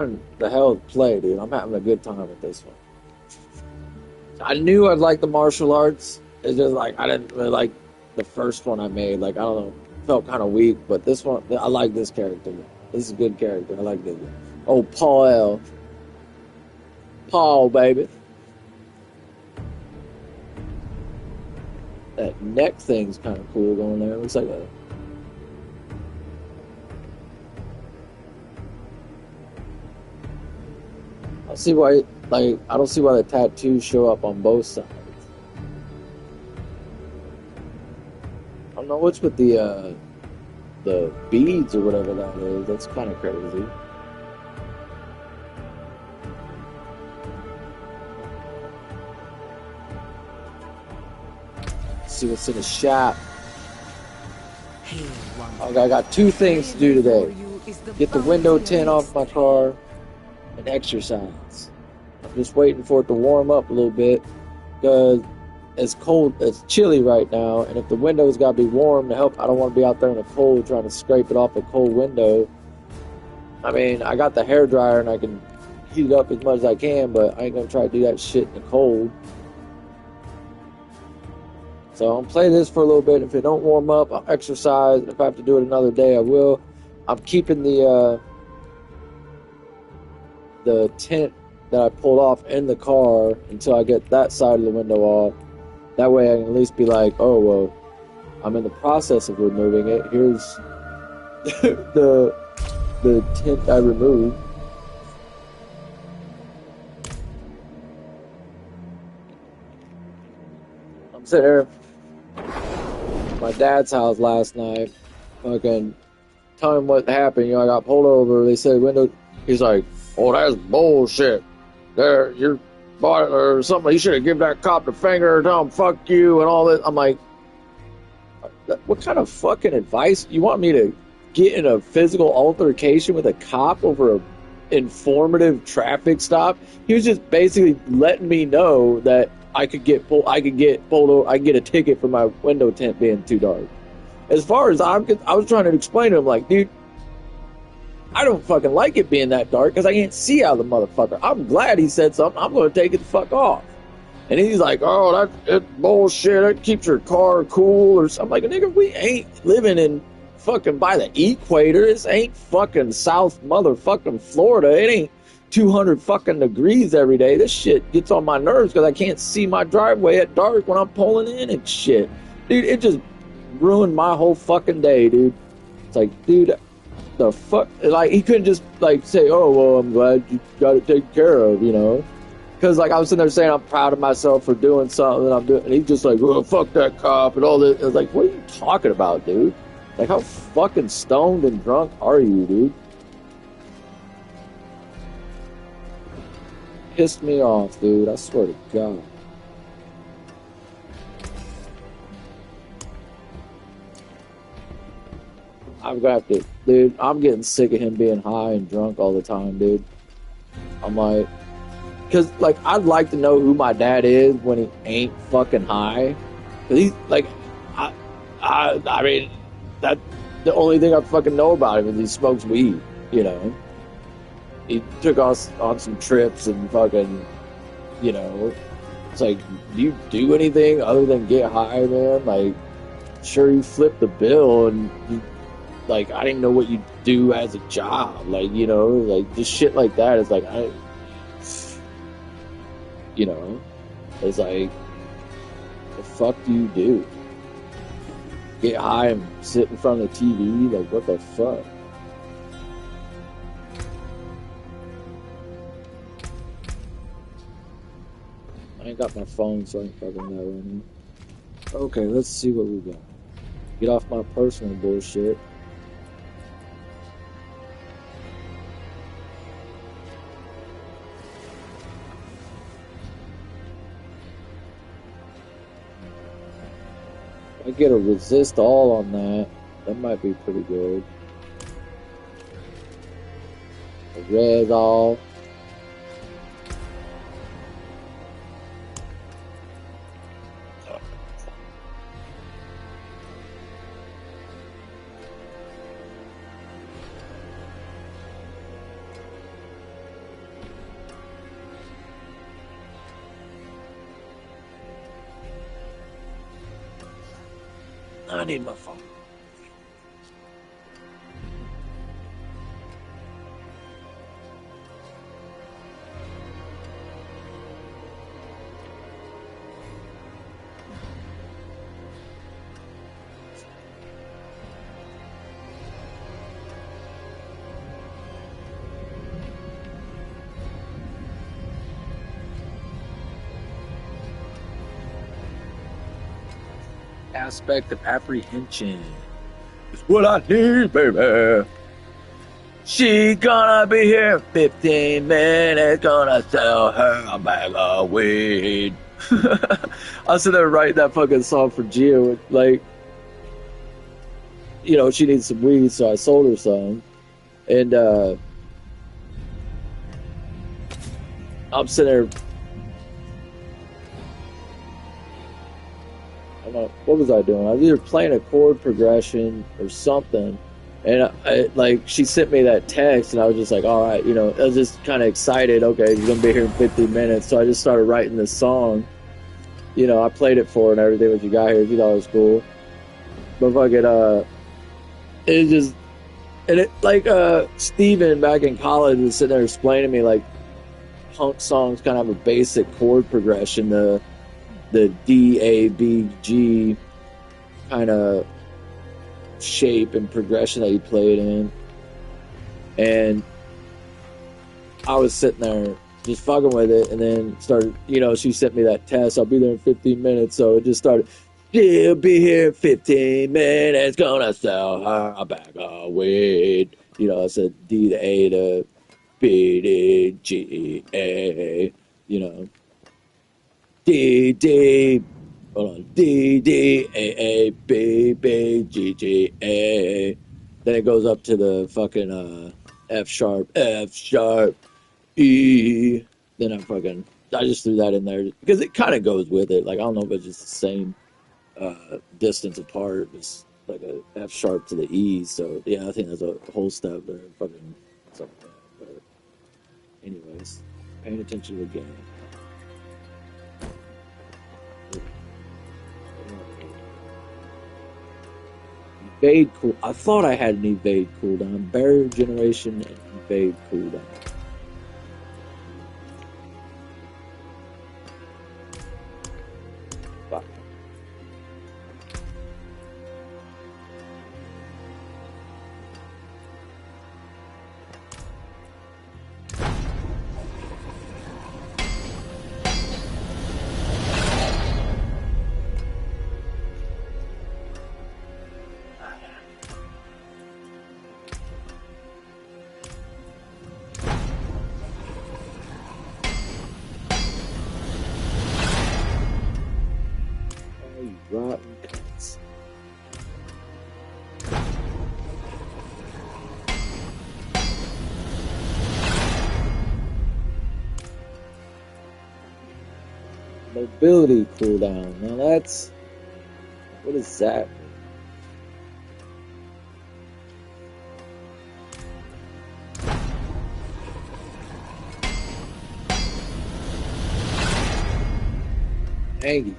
The hell play, dude. I'm having a good time with this one. I knew I'd like the martial arts. It's just like I didn't really like the first one I made. Like I don't know, felt kind of weak. But this one, I like this character. This is a good character. I like this one. Oh, Paul L. Paul, baby. That neck thing's kind of cool going there. Looks like a. I see why. Like I don't see why the tattoos show up on both sides. I don't know what's with the beads or whatever that is. That's kind of crazy. Let's see what's in the shop. Okay, I got two things to do today. Get the window tint off my car and exercise. I'm just waiting for it to warm up a little bit because it's cold, it's chilly right now, and if the window's got to be warm to help, I don't want to be out there in the cold trying to scrape it off a cold window. I mean, I got the hair dryer and I can heat it up as much as I can, but I ain't gonna try to do that shit in the cold. So I'm playing this for a little bit. If it don't warm up, I'll exercise. If I have to do it another day, I will. I'm keeping the tint that I pulled off in the car until I get that side of the window off. That way I can at least be like, oh, well, I'm in the process of removing it. Here's the tint I removed. I'm sitting here at my dad's house last night, fucking telling him what happened. You know, I got pulled over. They said window. He's like, oh, that's bullshit. There, you're bought or something. You should have given that cop the finger, tell him fuck you and all that. I'm like, what kind of fucking advice? You want me to get in a physical altercation with a cop over a informative traffic stop? He was just basically letting me know that I could get pulled. I could get pulled over. I could get a ticket for my window tint being too dark. As far as I was trying to explain to him, like, dude, I don't fucking like it being that dark because I can't see out of the motherfucker. I'm glad he said something. I'm going to take it the fuck off. And he's like, oh, that's bullshit. That keeps your car cool or something. I'm like, nigga, we ain't living in fucking by the equator. This ain't fucking South motherfucking Florida. It ain't 200 fucking degrees every day. This shit gets on my nerves because I can't see my driveway at dark when I'm pulling in and shit. Dude, it just ruined my whole fucking day, dude. It's like, dude, the fuck? Like, he couldn't just, like, say, oh, well, I'm glad you got it taken care of, you know? Because, like, I was sitting there saying I'm proud of myself for doing something that I'm doing, and he's just like, well, fuck that cop and all this. I was like, what are you talking about, dude? Like, how fucking stoned and drunk are you, dude? Pissed me off, dude. I swear to God. I'm gonna have to, dude. I'm getting sick of him being high and drunk all the time, dude. I'm like, because like I'd like to know who my dad is when he ain't fucking high. Cause he's like, I, I mean, that the only thing I fucking know about him is he smokes weed. You know, he took us on some trips and fucking, you know, it's like, do you do anything other than get high, man? Like, sure, you flip the bill and you. Like, I didn't know what you do as a job. Like, you know, like, just shit like that. It's like, you know, it's like, the fuck do you do? Get high and sit in front of the TV? Like, what the fuck? I ain't got my phone, so I ain't fucking know any. Okay, let's see what we got. Get off my personal bullshit. I get a resist all on that. That might be pretty good. A res all. I need my phone. Aspect of apprehension is what I need, baby. She gonna be here in 15 minutes, gonna sell her a bag of weed. I was sitting there writing that fucking song for Gia, like, you know, she needs some weed, so I sold her some. And I'm sitting there, I don't know, what was I doing? I was either playing a chord progression or something. And like, she sent me that text, and I was just like, all right, you know, I was just kind of excited. Okay, he's gonna be here in 15 minutes. So I just started writing this song. You know, I played it for her and everything when she got here. She thought it was cool. But fucking, it just, and it, like, Steven back in college was sitting there explaining to me, like, punk songs kind of have a basic chord progression, the D, A, B, G kind of shape and progression that he played in. And I was sitting there just fucking with it, and then started, you know, she sent me that test. I'll be there in 15 minutes. So it just started, she'll be here in 15 minutes, gonna sell her a bag of weed. You know, I said D to A to B to G A, you know, D D, hold on, D D A A B B G G A. Then it goes up to the fucking F sharp, F sharp, E. Then I just threw that in there because it kind of goes with it. Like, I don't know if it's just the same distance apart. It's like a F sharp to the E. So yeah, I think there's a whole step there. Fucking something like that. But anyways, paying attention to the game. Evade cool. I thought I had an evade cooldown. Barrier generation and evade cooldown. Fuck. Rotten cunts. Mobility cooldown. Now that's, what is that? Angie.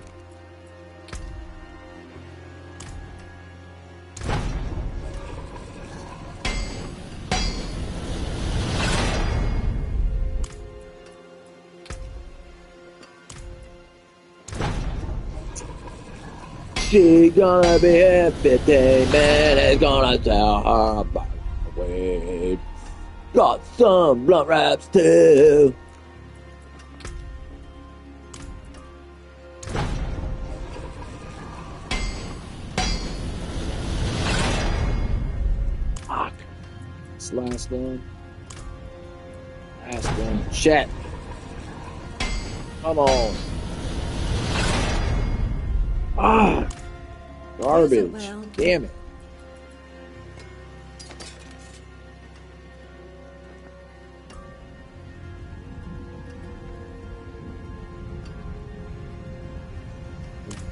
She gonna be here 15 minutes, gonna sell her a bag of weed. Got some blunt wraps too. Fuck. This last one. Last one. Shit. Come on. Ah. Garbage. Well. Damn it.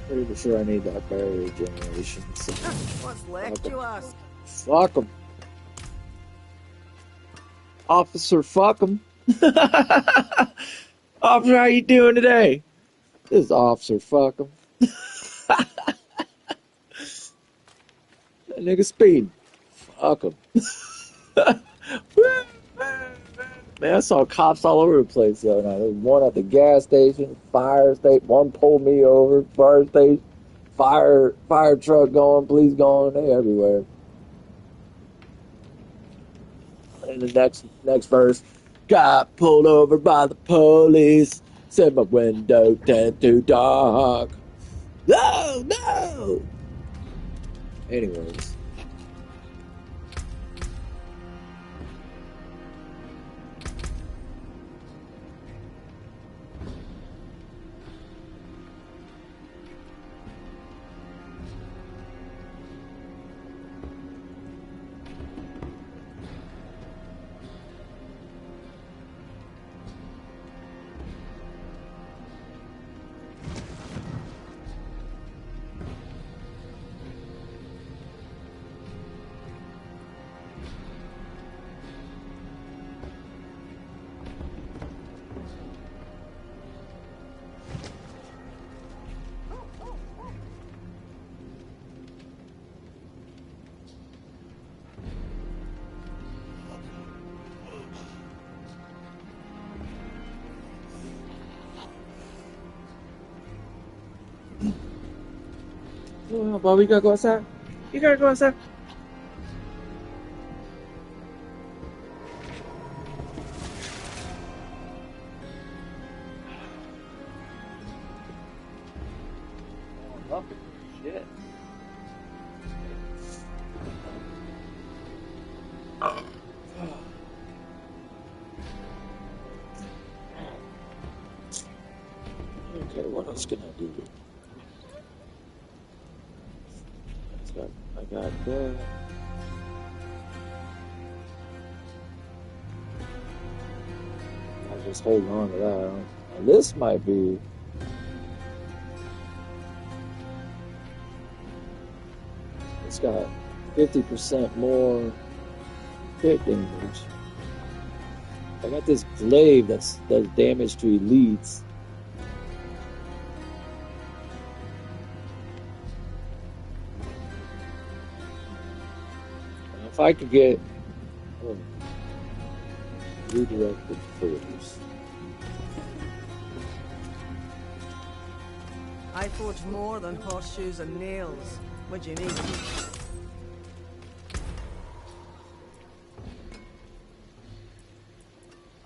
Pretty sure I need that barrier generation. So. What's left, you ask? Fuck them. Officer, fuck them. Officer, how you doing today? This is Officer, fuck him. That nigga speeding. Fuck him. Man, I saw cops all over the place the other night. There was one at the gas station, fire station. One pulled me over, fire station, fire truck going, police going. They everywhere. And the next verse, got pulled over by the police. Said my window tint too dark. No, no. Anyways. Oh, Bobby, you gotta go outside. You gotta go outside. Oh, shit. Okay, what else can I do? I got that. I'll just hold on to that. Now, this might be. It's got 50% more hit damage. I got this glaive that does damage to elites. And if I could get redirected fools. I forge more than horseshoes and nails. What do you need?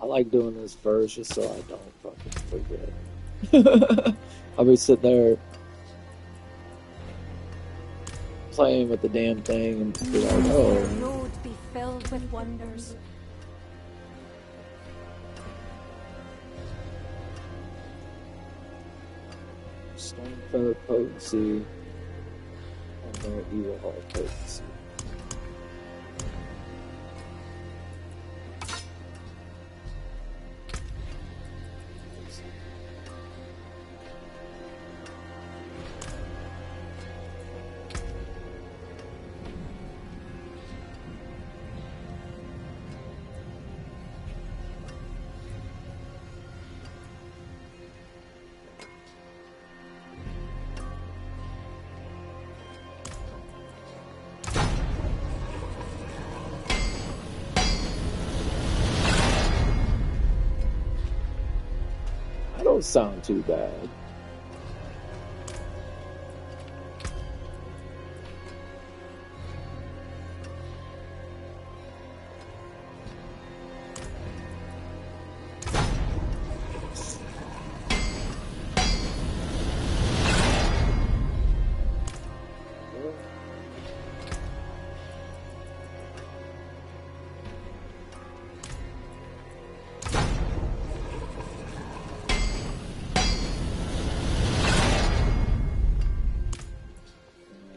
I like doing this first just so I don't fucking forget. I'll be sitting there playing with the damn thing and be like, oh. The road be filled with wonders. Stone feather potency and no evil heart potency. Don't sound too bad.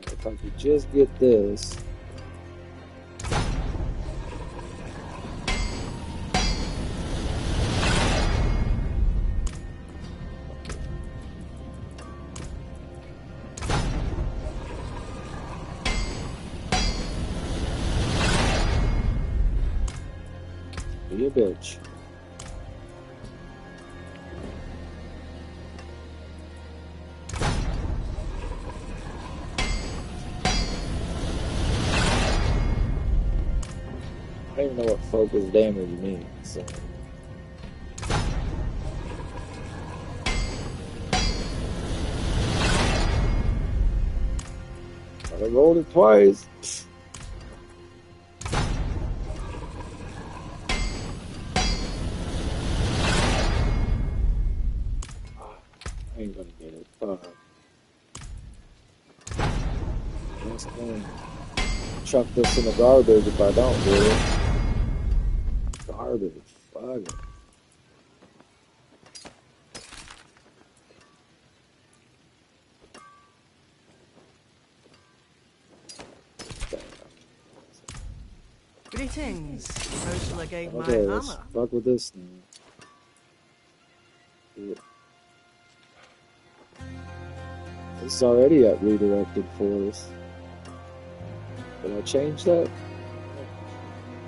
If I could just get this. Be a bitch. even know what focus damage means. So. I rolled it twice. I ain't gonna get it. Next time, chuck this in the garbage if I don't get it. Garbage. Fuck it. Greetings. How shall I guide my Okay, let's hammer? fuck with this now. This is already at redirected force. Did I change that?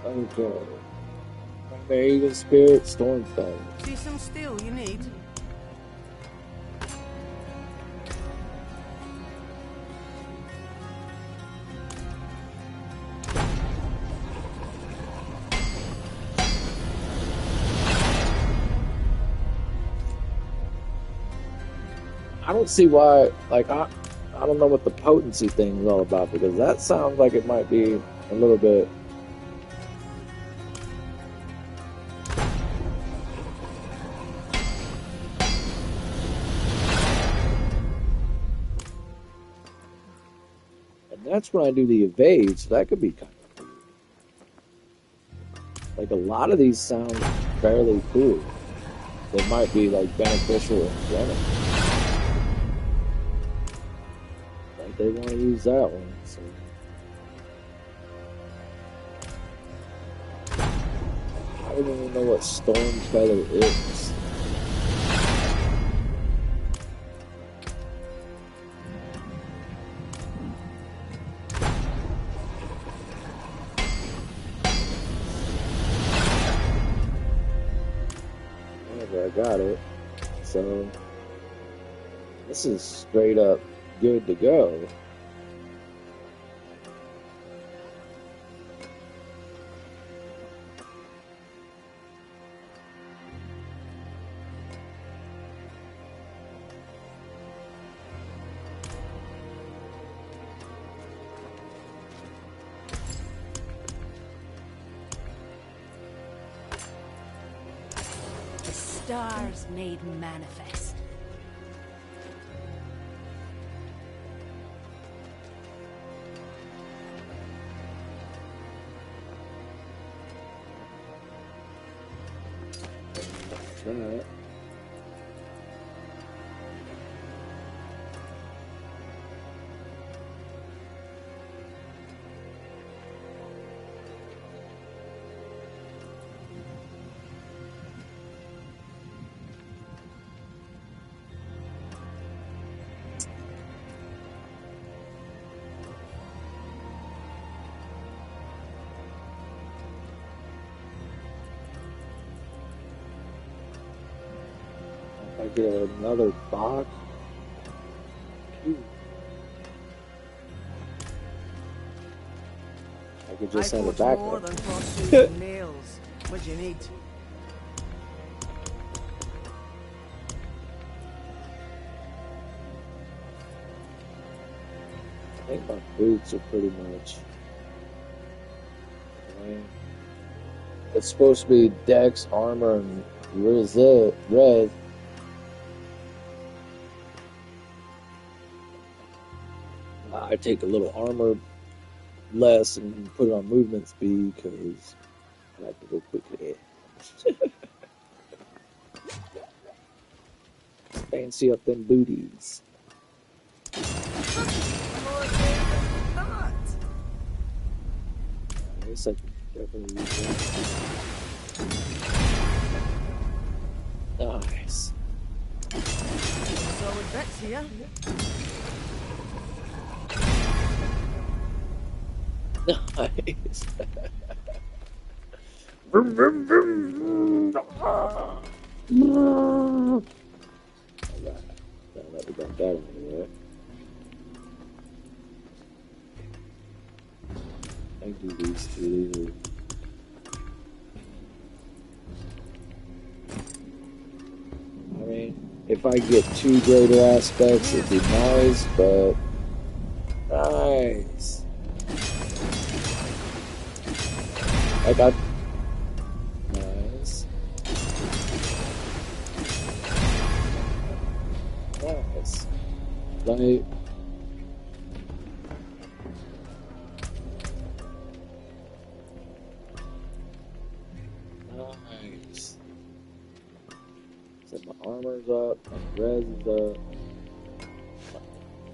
Okay. Maven Spirit Stormfell. See some steel you need? I don't see why, like, I don't know what the potency thing is all about, because that sounds like it might be a little bit. And that's when I do the evade, so that could be kind of cool. Like, a lot of these sound fairly cool. They might be, like, beneficial in general. They want to use that one, so. I don't even know what Stormfeller is. Whatever, I got it. So, this is straight up good to go. The stars made manifest. Right. I get another box. I could just I have a got more backup. than horseshoes and nails. What do you need? I think my boots are pretty much. It's supposed to be Dex, armor, and res. I take a little armor less and put it on movement speed because I like to go quickly. Fancy up them booties. I guess I can definitely use that. Nice. Solid bits here. Nice. Vroom, vroom, vroom. Alright. Now that we got that out of the way. I do these two. If I get two greater aspects, it'd be nice, but nice. I got nice. Nice. Like nice. So my armor's up, my res is up.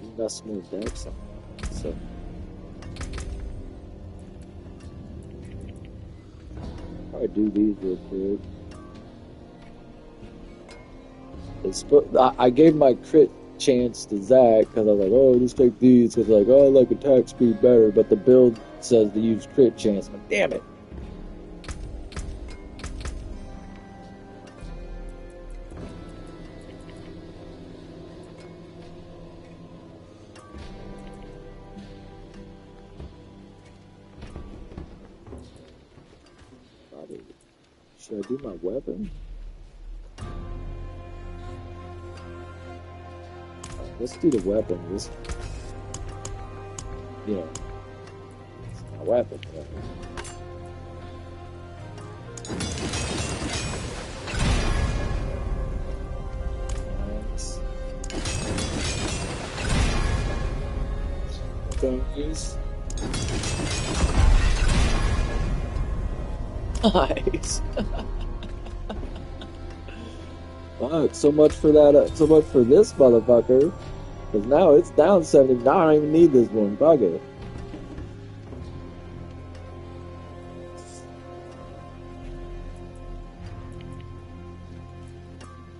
You got smooth decks on it. So probably do these real quick. I gave my crit chance to Zach because I was like, oh, just take these because like, oh, I like attack speed better, but the build says to use crit chance. I'm like, damn it. Should I do my weapon? Let's do the weapon. This, yeah, it's my weapon. Nice. Thanks. Nice. Fuck, so much for that. So much for this motherfucker. Because now it's down 70. Now I don't even need this one. Fuck it.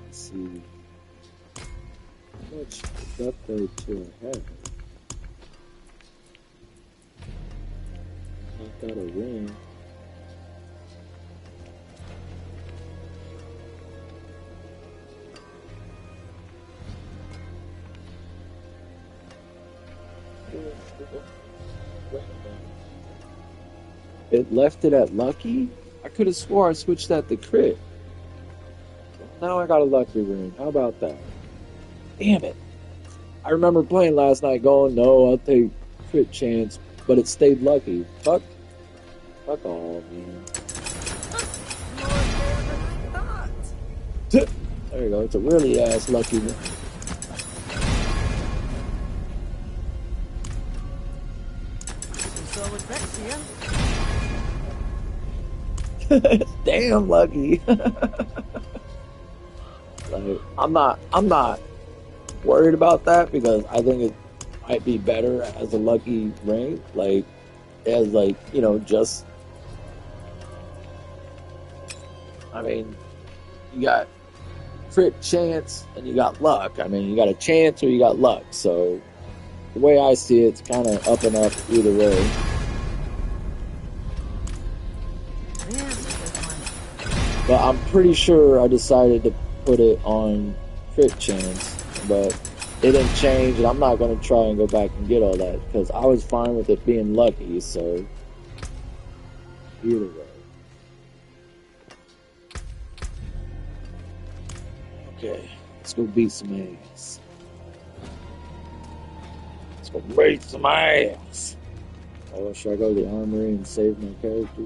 Let's see. How much upgrade to I have? I've got a ring. It left it at lucky? I could have swore I switched that to crit. Now I got a lucky ring. How about that? Damn it. I remember playing last night going, no, I'll take crit chance, but it stayed lucky. Fuck all, man. There you go. It's a really ass lucky ring. Damn lucky. Like, I'm not worried about that because I think it might be better as a lucky ring, like as like, you know, just I mean, you got crit chance and you got luck. I mean, you got a chance or you got luck. So the way I see it, it's kind of up and up either way. But I'm pretty sure I decided to put it on crit chance, but it didn't change, and I'm not going to try and go back and get all that, because I was fine with it being lucky, so either way. Okay, let's go beat some ass. Let's go beat some ass! Oh, should I go to the armory and save my character?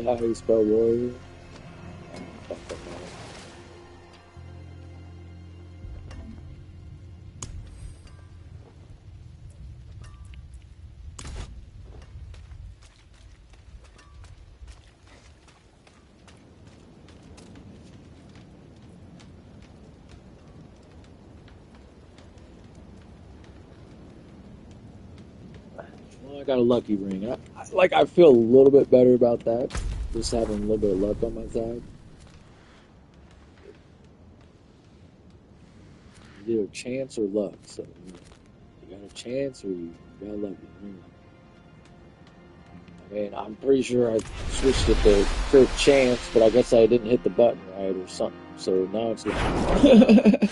How do you spell warrior? Well, I got a lucky ring. I feel a little bit better about that. Just having a little bit of luck on my side. It's either chance or luck. So you got a chance or you got lucky. I mean, I'm pretty sure I switched it to crit chance, but I guess I didn't hit the button right or something. So now it's luck.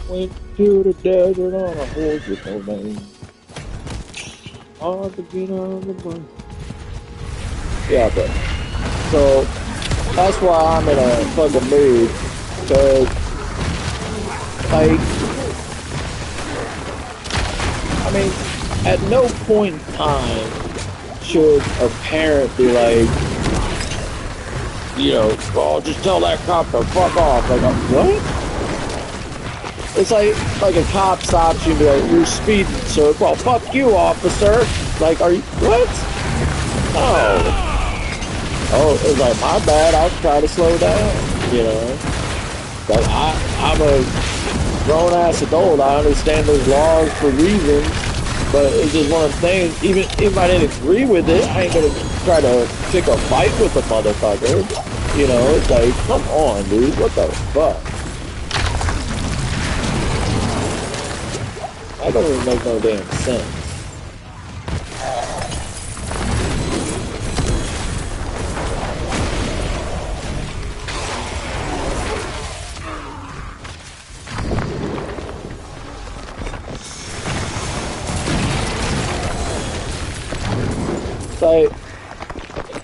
Went to the desert on a horse with no name. Hard to get on the run. Yeah, but so that's why I'm in a fucking mood. Cause like, I mean, at no point in time should a parent be like, you know, oh, just tell that cop to fuck off. Like, what? It's like a cop stops you and be like, you're speeding, sir. Well, fuck you, officer. Like, are you, what? Oh, it's like, my bad, I'll try to slow down, you know? Like, I'm a grown-ass adult, I understand there's laws for reasons, but it's just one of the things, even if I didn't agree with it, I ain't gonna try to pick a fight with the motherfucker, you know? It's like, come on, dude, what the fuck? That don't even make no damn sense. Like,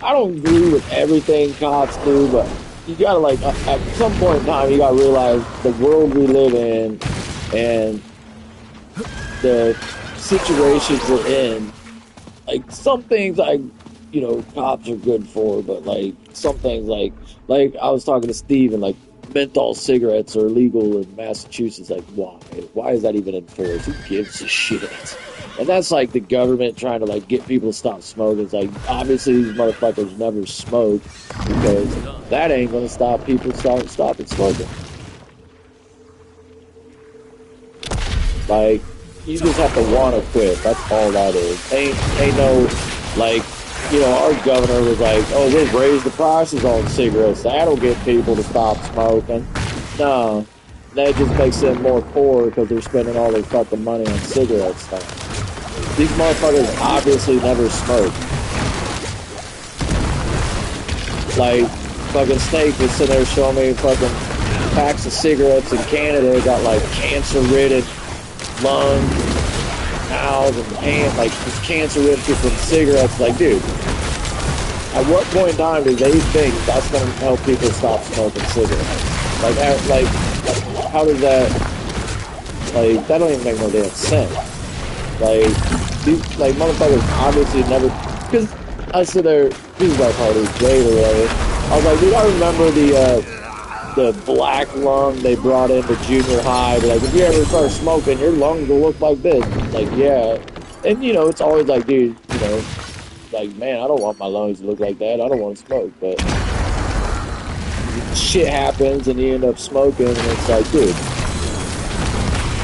I don't agree with everything cops do, but you gotta, like, at some point in time, you gotta realize the world we live in and the situations we're in. Like, some things, you know, cops are good for, but, like, some things, like I was talking to Steve, and, like, menthol cigarettes are illegal in Massachusetts. Like, why? Why is that even enforced? Who gives a shit? And that's, like, the government trying to, like, get people to stop smoking. It's like, obviously these motherfuckers never smoke, because that ain't gonna stop people stopping smoking. Like, you just have to want to quit. That's all that is. Ain't no, like, you know, our governor was like, oh, we'll raise the prices on cigarettes. That'll get people to stop smoking. No, that just makes them more poor because they're spending all their fucking money on cigarettes. These motherfuckers obviously never smoked. Like, fucking Snake was sitting there showing me fucking packs of cigarettes in Canada got, like, cancer-ridden lungs, mouths, and hands, like, just cancer-ridden from cigarettes. Like, dude, at what point in time do they think that's going to help people stop smoking cigarettes? Like, how does that, like, that don't even make no damn sense. Like, these, like, motherfuckers obviously never, because I sit there, this is like Hardy Jade or whatever. I was like, dude, I remember the black lung they brought into junior high. But like, if you ever start smoking, your lungs will look like this. Like, yeah. And, you know, it's always like, dude, you know, like, man, I don't want my lungs to look like that. I don't want to smoke. But shit happens and you end up smoking, and it's like, dude,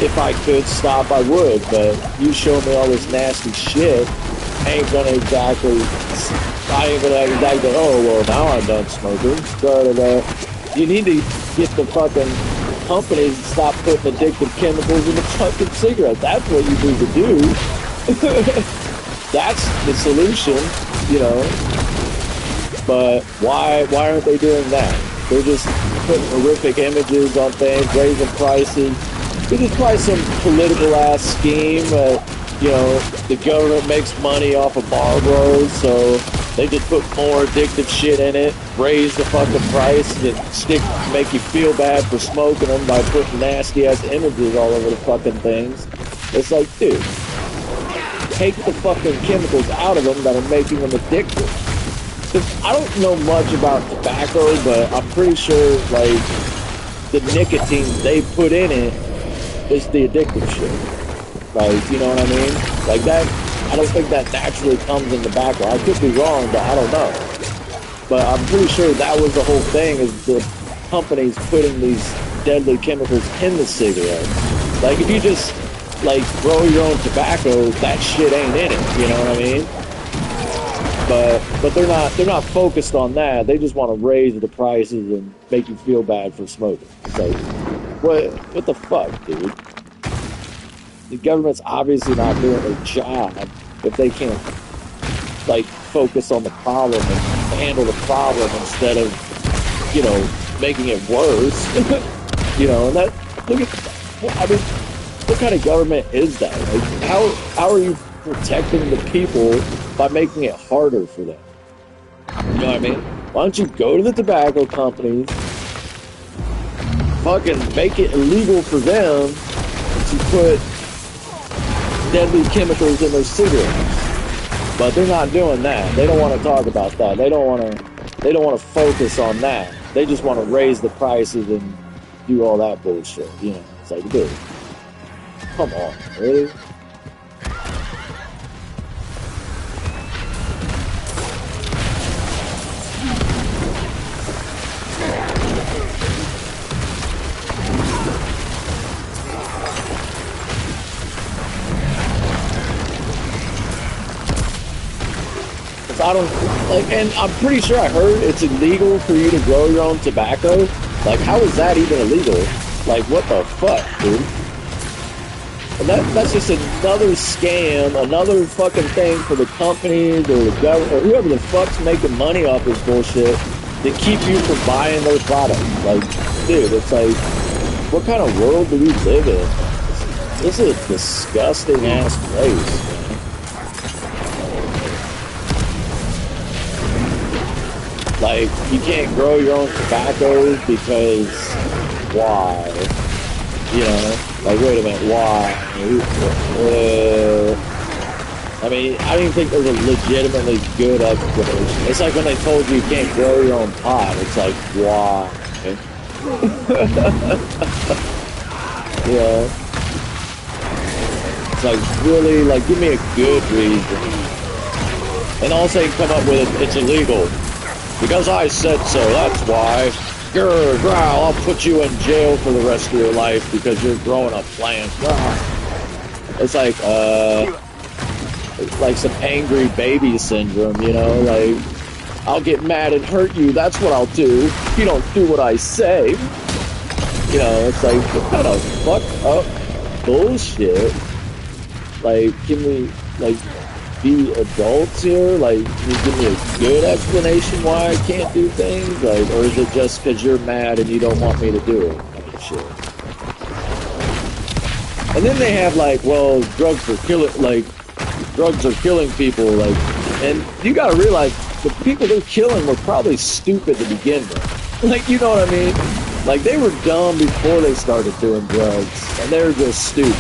if I could stop, I would. But you show me all this nasty shit, I ain't gonna exactly, oh, well, now I'm done smoking. You need to get the fucking companies to stop putting addictive chemicals in the fucking cigarette. That's what you need to do. That's the solution, you know. But why aren't they doing that? They're just putting horrific images on things, raising prices. This is probably some political ass scheme. You know, the government makes money off of Marlboros, so they just put more addictive shit in it, raise the fucking price, and make you feel bad for smoking them by putting nasty ass images all over the fucking things. It's like, dude, take the fucking chemicals out of them that are making them addictive. Cause I don't know much about tobacco, but I'm pretty sure, like, the nicotine they put in it is the addictive shit. Like, you know what I mean? Like that, I don't think that naturally comes in tobacco. I could be wrong, but I don't know. But I'm pretty sure that was the whole thing, is the companies putting these deadly chemicals in the cigarette. Like, if you just, like, grow your own tobacco, that shit ain't in it, you know what I mean? But they're not focused on that. They just want to raise the prices and make you feel bad for smoking. It's like, what the fuck, dude? The government's obviously not doing their job if they can't, like, focus on the problem and handle the problem instead of, you know, making it worse. You know, and that, look at, I mean, what kind of government is that? Like, how are you protecting the people by making it harder for them? You know what I mean? Why don't you go to the tobacco companies, fucking make it illegal for them to put deadly chemicals in their cigarettes? But they're not doing that. They don't want to talk about that. They don't want to focus on that. They just want to raise the prices and do all that bullshit. You know, it's like, dude, come on, really? I don't, like, and I'm pretty sure I heard it's illegal for you to grow your own tobacco. Like, how is that even illegal? Like, what the fuck, dude? And that's just another scam, another fucking thing for the companies or the government or whoever the fuck's making money off this bullshit to keep you from buying their product. Like, dude, it's like, what kind of world do we live in? This is a disgusting ass place. Like, you can't grow your own tobacco because why? You know, like, wait a minute, why? I mean, I don't even think there's a legitimately good explanation. It's like when they told you can't grow your own pot. It's like, why? Yeah. It's like, really, like, give me a good reason. And also you come up with it, it's illegal. Because I said so, that's why. Grr, growl, I'll put you in jail for the rest of your life because you're growing a plant. It's like some angry baby syndrome, you know? Like, I'll get mad and hurt you, that's what I'll do. If you don't do what I say. You know, it's like, what kind of fucked up bullshit? Like, can we, like, be adults here? Like, can you give me a good explanation why I can't do things? Like, or is it just because you're mad and you don't want me to do it? Kind of shit. And then they have like, well, drugs are killing people. Like, and you got to realize the people they're killing were probably stupid to begin with. Like, you know what I mean? Like, they were dumb before they started doing drugs, and they were just stupid,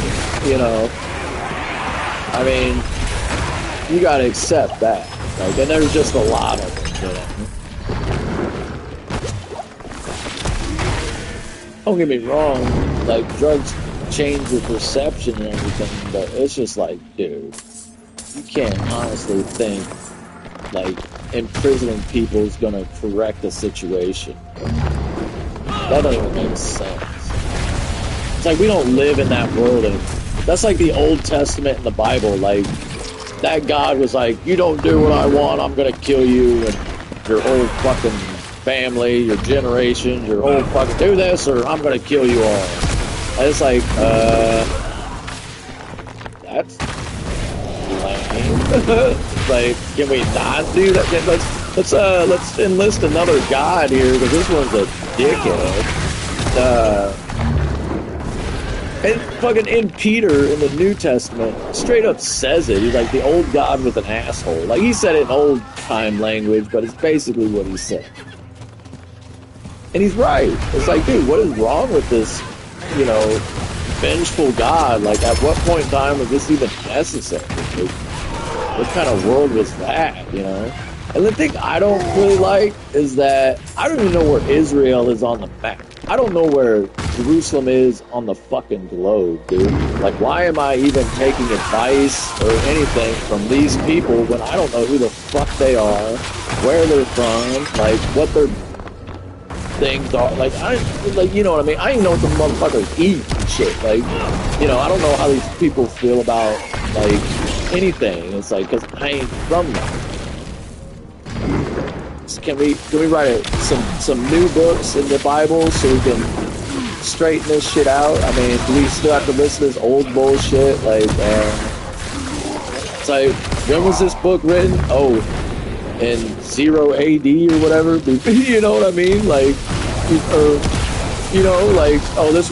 you know? I mean, you gotta accept that. Like, and there's just a lot of it, you know? Don't get me wrong, like, drugs change your perception and everything, but it's just like, dude, you can't honestly think, like, imprisoning people is gonna correct the situation. That doesn't even make sense. It's like we don't live in that world, and that's like the Old Testament in the Bible. Like, that God was like, you don't do what I want, I'm gonna kill you and your whole fucking family, your generation, your whole fucking do this or I'm gonna kill you all. And it's like, that's lame. Like, can we not do that? Let's enlist another God here because this one's a dickhead. And fucking in Peter in the New Testament straight up says it. He's like, the old God was an asshole. Like, he said it in old time language, but it's basically what he said. And he's right. It's like, dude, what is wrong with this, you know, vengeful God? Like, at what point in time was this even necessary? Like, what kind of world was that, you know? And the thing I don't really like is that I don't even know where Israel is on the map. I don't know where Jerusalem is on the fucking globe, dude. Like, why am I even taking advice or anything from these people when I don't know who the fuck they are, where they're from, like, what their things are? Like, you know what I mean? I don't even know what the motherfuckers eat and shit. Like, you know, I don't know how these people feel about, like, anything. It's like, because I ain't from them. Can we write some new books in the Bible so we can straighten this shit out? I mean, do we still have to listen to this old bullshit? Like, it's like, when was this book written? Oh, in 0 AD or whatever. You know what I mean? Like, or, you know, like, oh, this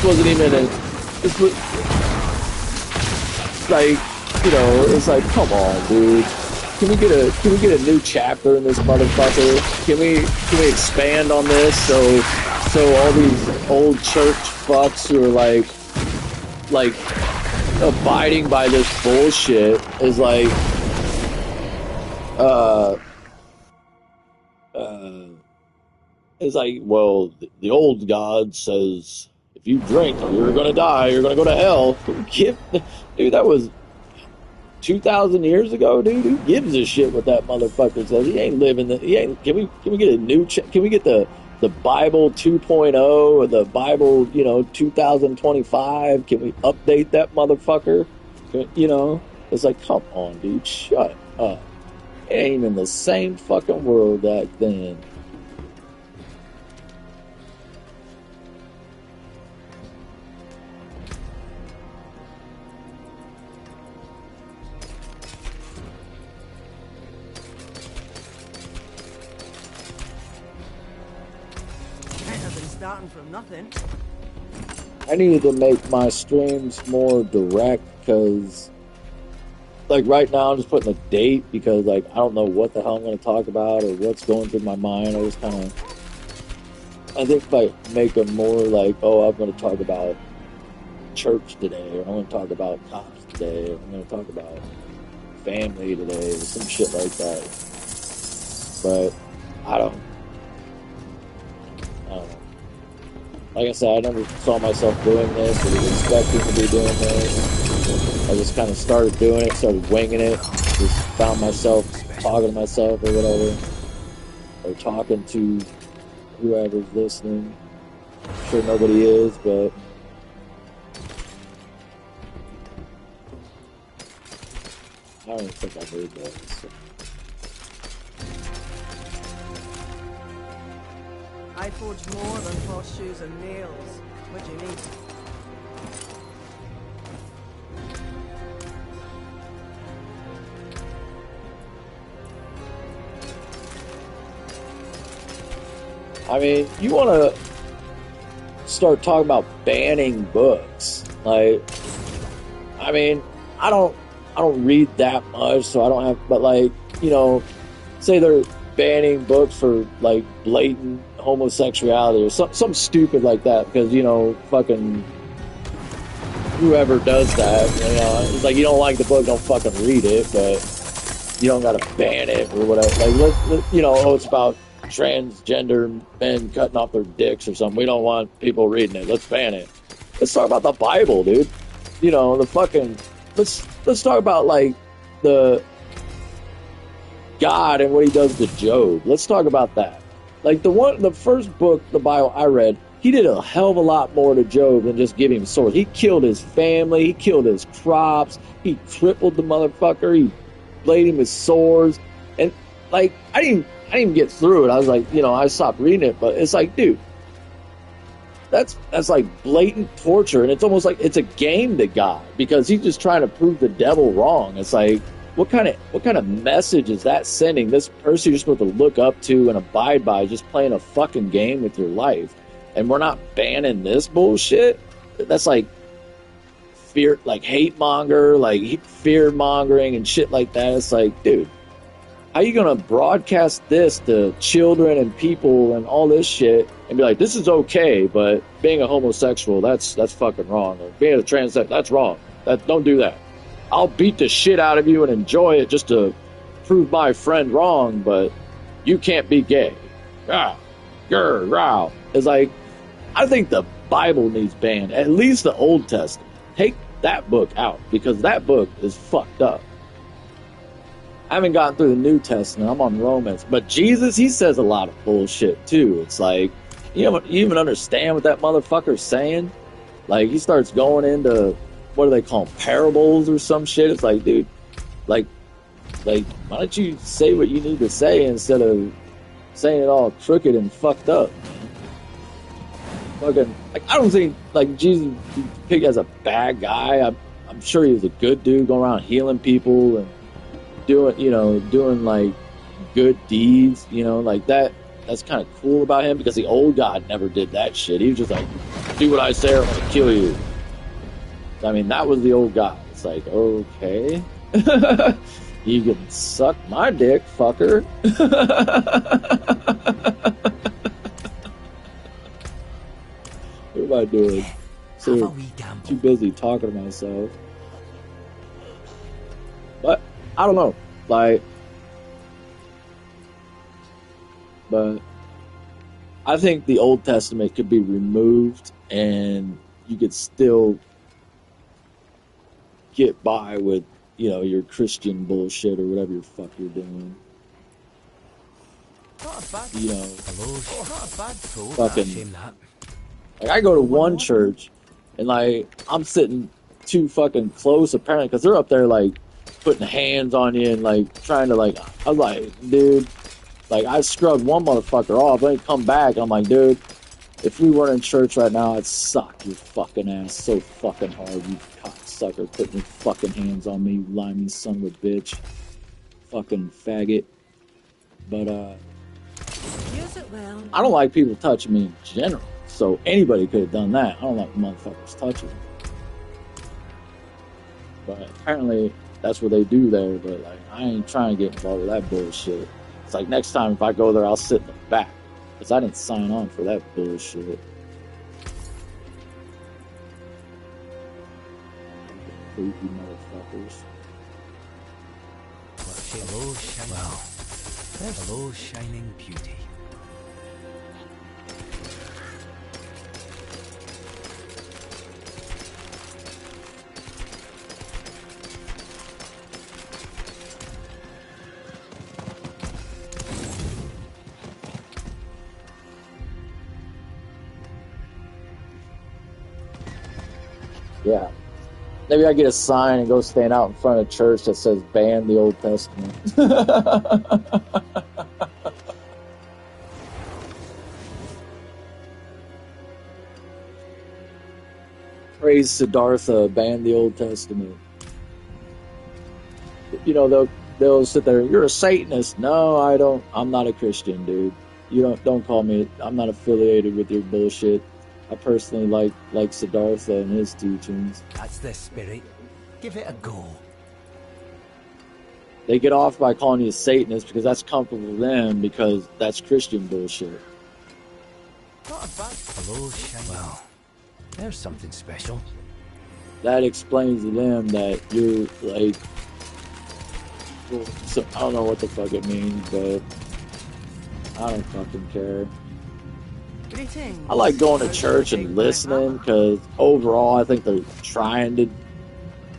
wasn't even this was like, you know, it's like, come on, dude. Can we get a new chapter in this motherfucker? Can we expand on this so all these old church fucks who are like abiding by this bullshit is like it's like, well, the old God says if you drink you're gonna die, you're gonna go to hell. Dude, that was 2,000 years ago, dude. Who gives a shit what that motherfucker says? He ain't living the. He ain't. Can we get a new? Can we get the Bible 2.0 or the Bible, you know, 2025? Can we update that motherfucker? You know, it's like, come on, dude, shut up. It ain't in the same fucking world back then. Starting from nothing. I needed to make my streams more direct because, like, right now I'm just putting a date because, like, I don't know what the hell I'm going to talk about or what's going through my mind. I just kind of, I think if I make them more like, oh, I'm going to talk about church today, or I'm going to talk about cops today, or I'm going to talk about family today, or some shit like that. But I don't know. Like I said, I never saw myself doing this or was expecting to be doing this. I just kind of started doing it, started winging it, just found myself talking to myself or whatever, or talking to whoever's listening. I'm sure nobody is, but I don't even think I heard that. So. I forge more than horseshoes and nails. What do you mean? I mean, you want to start talking about banning books. Like, I mean, I don't read that much, so I don't have, but like, you know, say banning books for like blatant homosexuality or some stupid like that, because you know fucking whoever does that, you know, it's like you don't like the book, don't fucking read it, but you don't gotta ban it or whatever. Like you know, oh, it's about transgender men cutting off their dicks or something. We don't want people reading it. Let's ban it. Let's talk about the Bible, dude. You know, the fucking let's talk about like the God and what he does to Job. Let's talk about that. Like the first book, the Bible I read, he did a hell of a lot more to Job than just give him swords. He killed his family, he killed his crops, he crippled the motherfucker, he laid him with swords, and like I didn't even get through it. I was like, you know, I stopped reading it, but it's like, dude, that's like blatant torture, and it's almost like it's a game to God because he's just trying to prove the devil wrong. It's like, what kind of message is that sending? This person you're supposed to look up to and abide by just playing a fucking game with your life, and we're not banning this bullshit? That's like fear, like hate monger, like fear mongering and shit like that. It's like, dude, how you gonna broadcast this to children and people and all this shit and be like, this is okay, but being a homosexual, that's fucking wrong, or being a transgender, that's wrong. Don't do that. I'll beat the shit out of you and enjoy it just to prove my friend wrong, but you can't be gay. Ah, grr, growl. It's like, I think the Bible needs banned, at least the Old Testament. Take that book out, because that book is fucked up. I haven't gotten through the New Testament. I'm on Romans. But Jesus, he says a lot of bullshit, too. It's like, you even understand what that motherfucker's saying? Like, he starts going into, what do they call them, parables or some shit? It's like, dude, like, why don't you say what you need to say instead of saying it all crooked and fucked up? Fucking, like, I don't think, like, Jesus picked as a bad guy. I'm sure he was a good dude going around healing people and doing like good deeds, you know, like that's kind of cool about him, because the old God never did that shit. He was just like, do what I say or I'm gonna kill you. I mean, that was the old God. It's like, okay. You can suck my dick, fucker. What am I doing? So, too busy talking to myself. But I don't know, like, but I think the Old Testament could be removed and you could still get by with, you know, your Christian bullshit or whatever your fuck you're doing. You know, fucking, like, I go to one church and like I'm sitting too fucking close apparently, because they're up there like putting hands on you and like trying to, like, I was like, dude, like, I scrubbed one motherfucker off, then come back, I'm like, dude, if we weren't in church right now, I'd suck your fucking ass so fucking hard, you cocksucker, putting your fucking hands on me, you limey son of a bitch, fucking faggot. But Use it well. I don't like people touching me in general, so anybody could have done that. I don't like motherfuckers touching me. But apparently that's what they do there, but like, I ain't trying to get involved with that bullshit. It's like, next time if I go there, I'll sit in the back, because I didn't sign on for that bullshit. Creepy motherfuckers. Hello, shining beauty. Yeah. Maybe I get a sign and go stand out in front of church that says ban the Old Testament. Praise Siddhartha, ban the Old Testament. You know, they'll sit there, you're a Satanist. No, I don't. I'm not a Christian, dude. You don't call me. I'm not affiliated with your bullshit. I personally like Siddhartha and his teachings. That's the spirit. Give it a go. They get off by calling you a Satanist because that's comfortable to them because that's Christian bullshit. Hello, shiny. Well, there's something special. That explains to them that you're like, well, so I don't know what the fuck it means, but I don't fucking care. Greetings. I like going to How's church your day, and my listening hammer? because overall I think they're trying to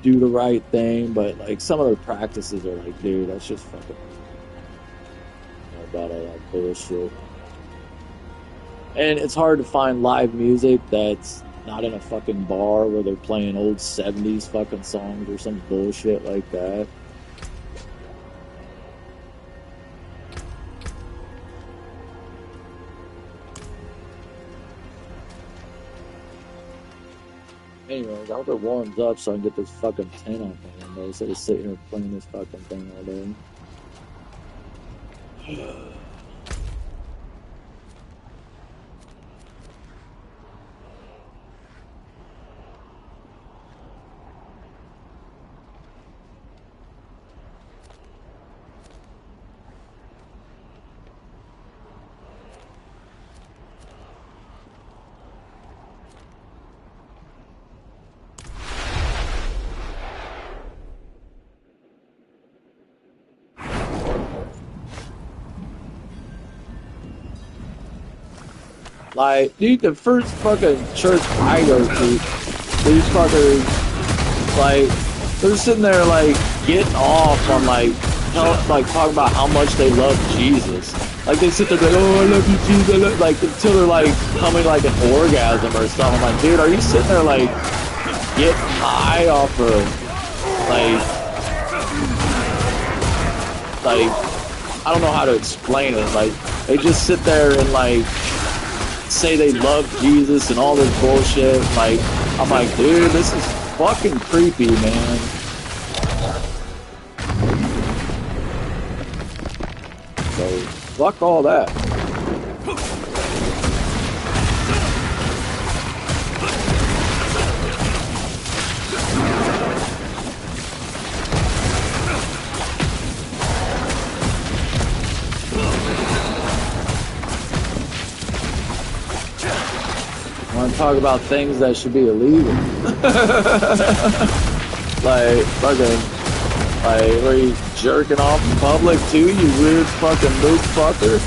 do the right thing, but like some of their practices are like, dude, that's just fucking about all that bullshit. And it's hard to find live music that's not in a fucking bar where they're playing old 70s fucking songs or some bullshit like that. Anyways, I hope it warms up so I can get this fucking tent off my window instead of sitting here playing this fucking thing all day. Like, dude, the first fucking church I go to, these fuckers, like, they're sitting there, like, getting off on, like, talking about how much they love Jesus. Like, they sit there like, oh, I love you, Jesus, I love, like, until they're, like, coming, like, an orgasm or something. I'm like, dude, are you sitting there, like, getting high off of, like, I don't know how to explain it. Like, they just sit there and, like, say they love Jesus and all this bullshit. Like, I'm like, dude, this is fucking creepy, man. So, fuck all that. I want to talk about things that should be illegal. Like, fucking, like, were you jerking off in public too, you weird fucking mook fucker?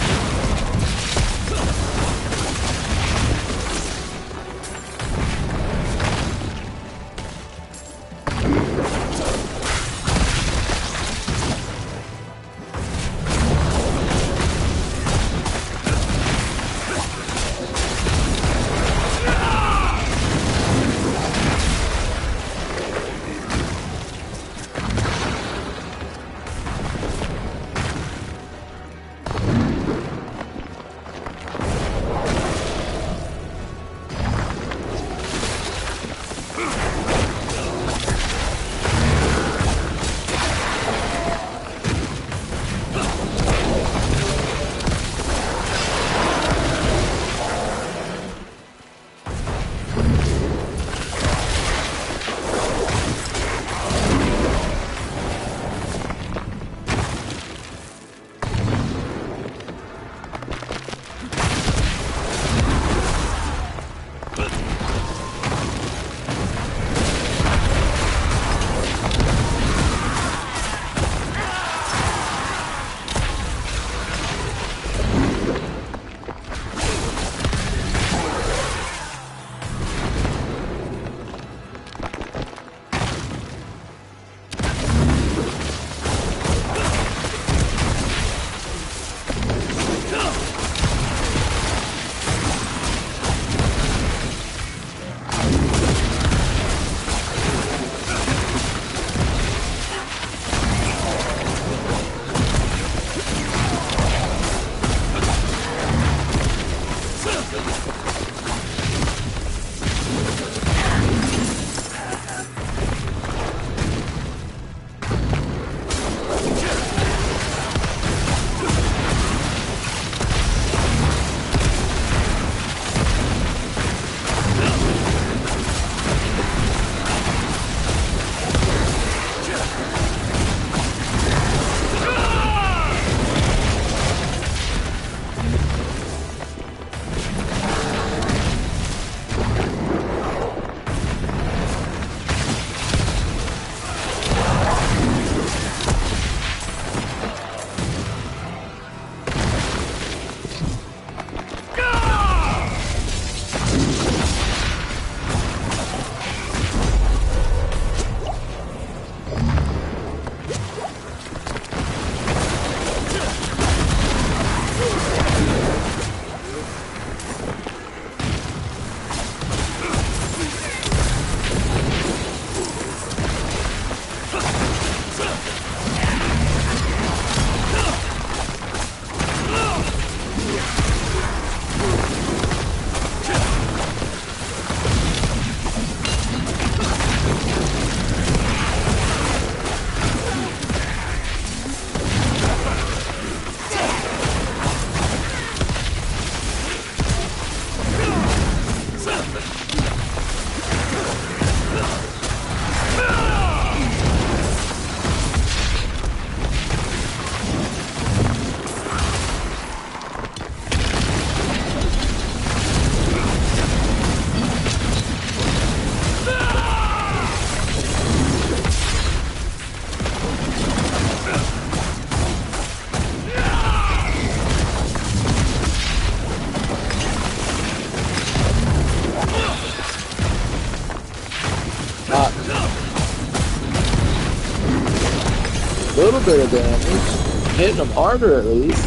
bit of damage. Hitting them harder at least.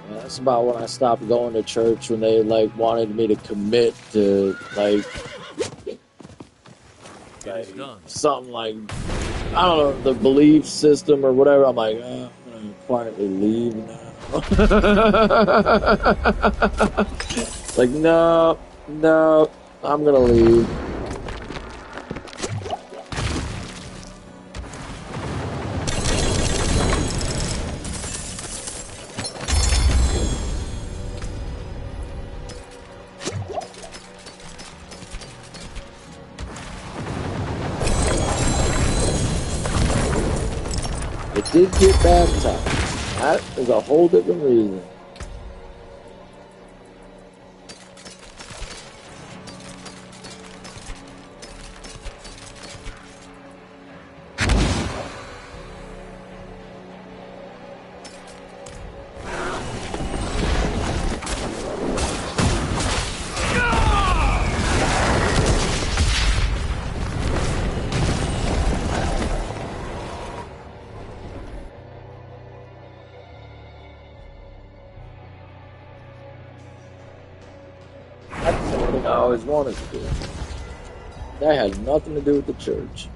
That's about when I stopped going to church, when they like wanted me to commit to like something like, I don't know, the belief system or whatever. I'm like, I'm gonna quietly leave now. Like, no, I'm gonna leave. Did get baptized. That is a whole different reason. I always wanted to do. That had nothing to do with the church.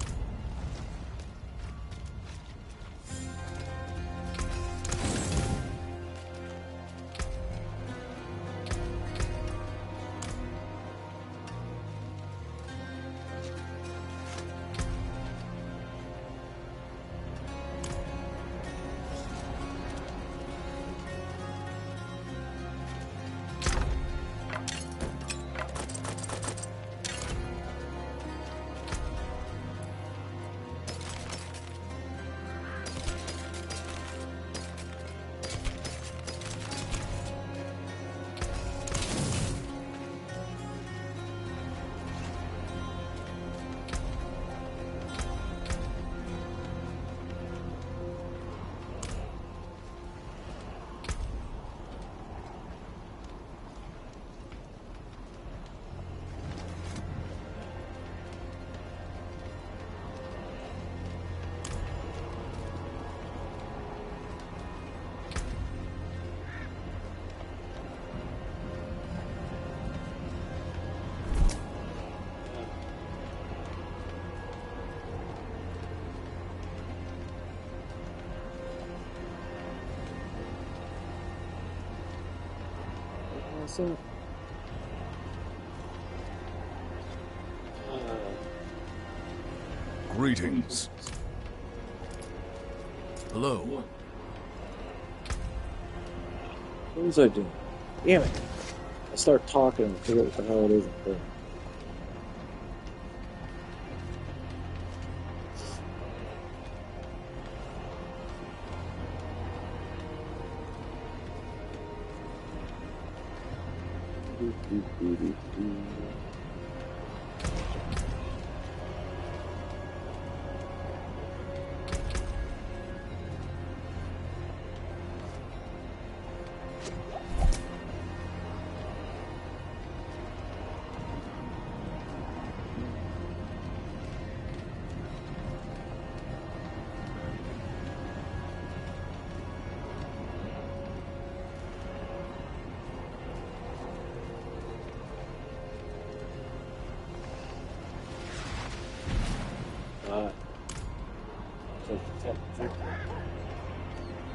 So, Greetings. Hello. what was I doing? Damn it. I start talking and forget what the hell it is I'm doing.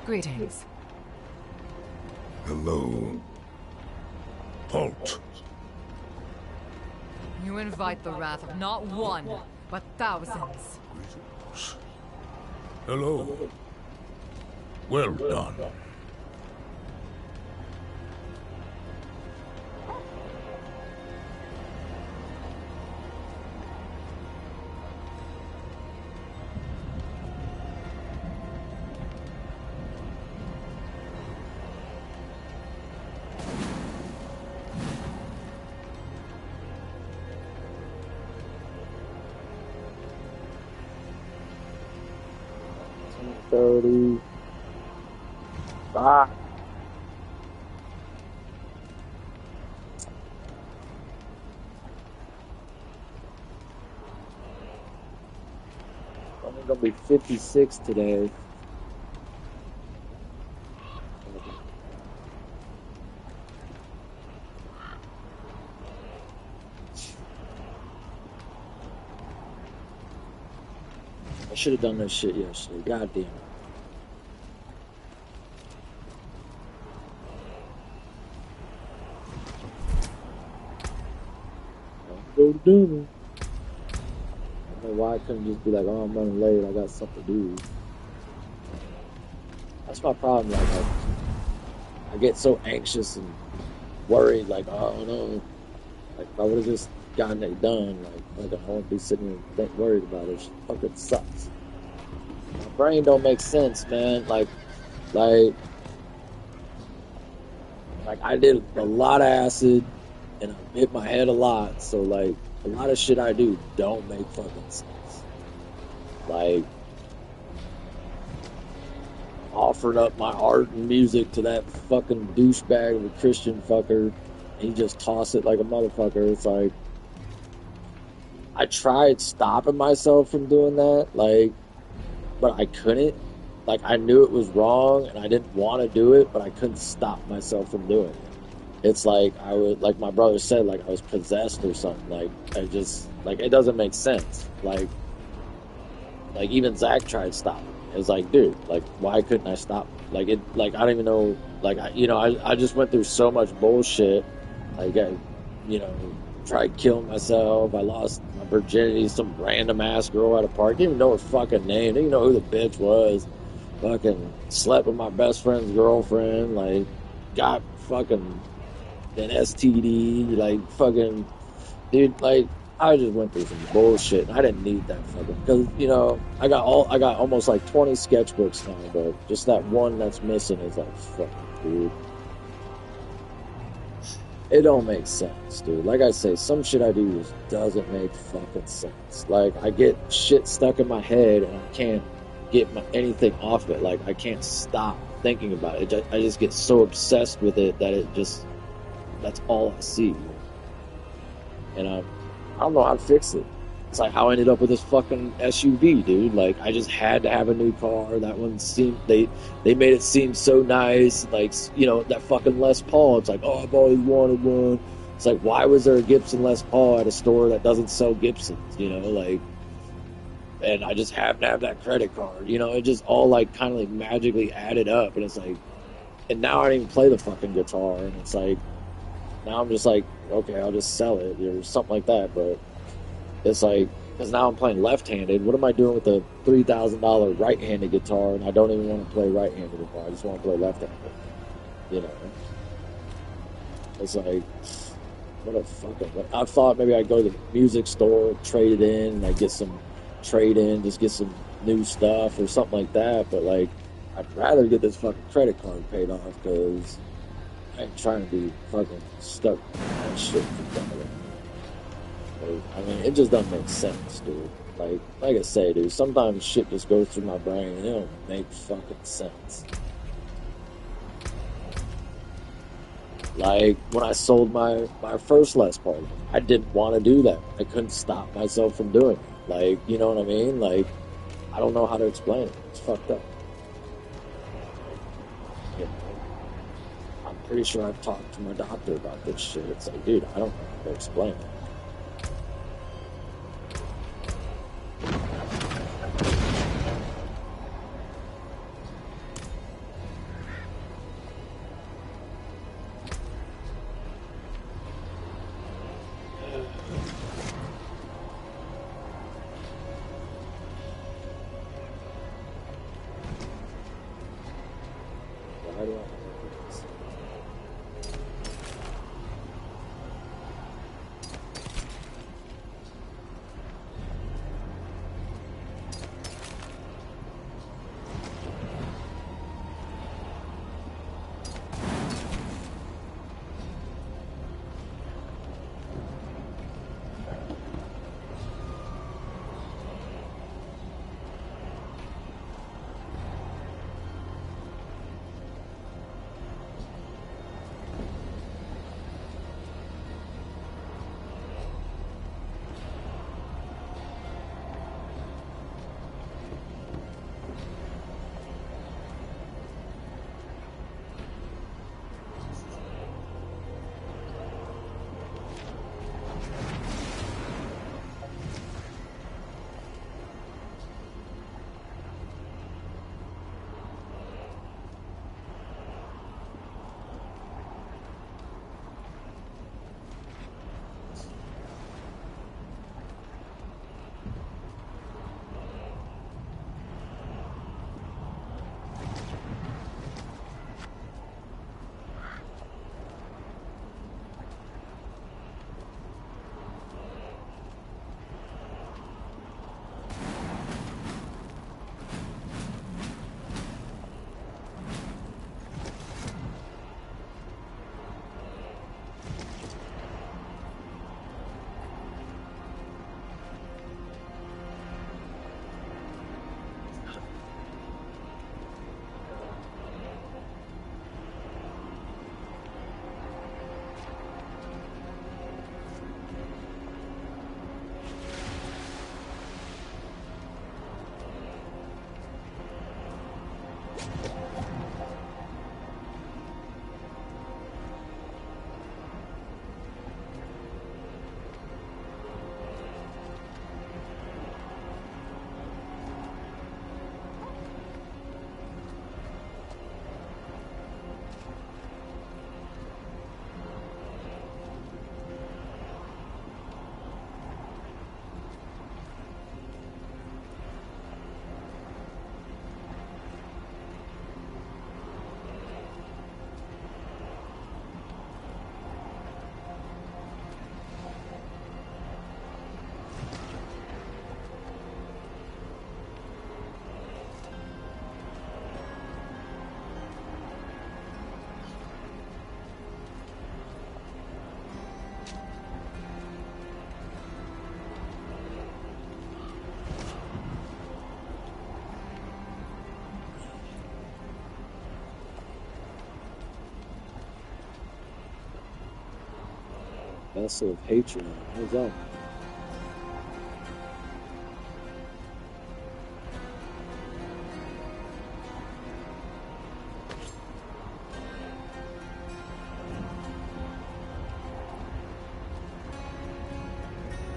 Greetings. Hello. Halt. You invite the wrath of not one, but thousands. Greetings. Hello. Well done. Ah. I'm gonna be 56 today. I should have done this shit yesterday. God damn it. Go to dinner. I don't know why I couldn't just be like, oh, I'm running late. I got something to do. That's my problem. Like, I get so anxious and worried. Like, oh no. Like, if I would have just gotten it done, like I won't be sitting here worried about it. It fucking sucks. My brain don't make sense, man. Like I did a lot of acid and I hit my head a lot. So like a lot of shit I do don't make fucking sense. Like offered up my art and music to that fucking douchebag of a Christian fucker. He just tossed it like a motherfucker. It's like I tried stopping myself from doing that, like, but I couldn't. Like I knew it was wrong and I didn't want to do it, but I couldn't stop myself from doing it. It's like I would, like my brother said, like I was possessed or something. Like I just, like it doesn't make sense. Like even Zach tried stopping. It was like, dude, like why couldn't I stop? Like it, like I don't even know. Like I just went through so much bullshit. Like I, tried killing myself. I lost my virginity to some random ass girl at a park. Didn't even know her fucking name. Didn't even know who the bitch was. Fucking slept with my best friend's girlfriend. Like got fucking an STD. Like fucking dude. Like I just went through some bullshit. I didn't need that fucking because I got almost like 20 sketchbooks now, but just that one that's missing is like fucking dude. It don't make sense, dude. Like I say, some shit I do just doesn't make fucking sense. Like I get shit stuck in my head and I can't get anything off it. Like I can't stop thinking about it. I just get so obsessed with it that that's all I see. And I don't know how to fix it. It's like how I ended up with this fucking SUV, dude. Like I just had to have a new car. That one seemed they made it seem so nice. Like that fucking Les Paul. It's like, oh, I've always wanted one. It's like, why was there a Gibson Les Paul at a store that doesn't sell Gibsons? Like, and I just happen to have that credit card. It just all like kind of like magically added up, and it's like, and now I don't even play the fucking guitar, and it's like, now I'm just like, okay, I'll just sell it or something like that, but. It's like, because now I'm playing left-handed. What am I doing with a $3,000 right-handed guitar, and I don't even want to play right-handed anymore. I just want to play left-handed. It's like, what a fucking. I thought maybe I'd go to the music store, trade it in, and I'd get some trade in, just get some new stuff or something like that. But like, I'd rather get this fucking credit card paid off because I ain't trying to be fucking stuck on that shit forever. I mean, it just doesn't make sense, dude. Like I say, dude, sometimes shit just goes through my brain and it don't make fucking sense. Like when I sold my first Les Paul, I didn't want to do that. I couldn't stop myself from doing it. Like, you know what I mean? Like, I don't know how to explain it. It's fucked up. You know? I'm pretty sure I've talked to my doctor about this shit. It's like, dude, I don't know how to explain it. Why do I have to do this? Vessel of hatred. What's that?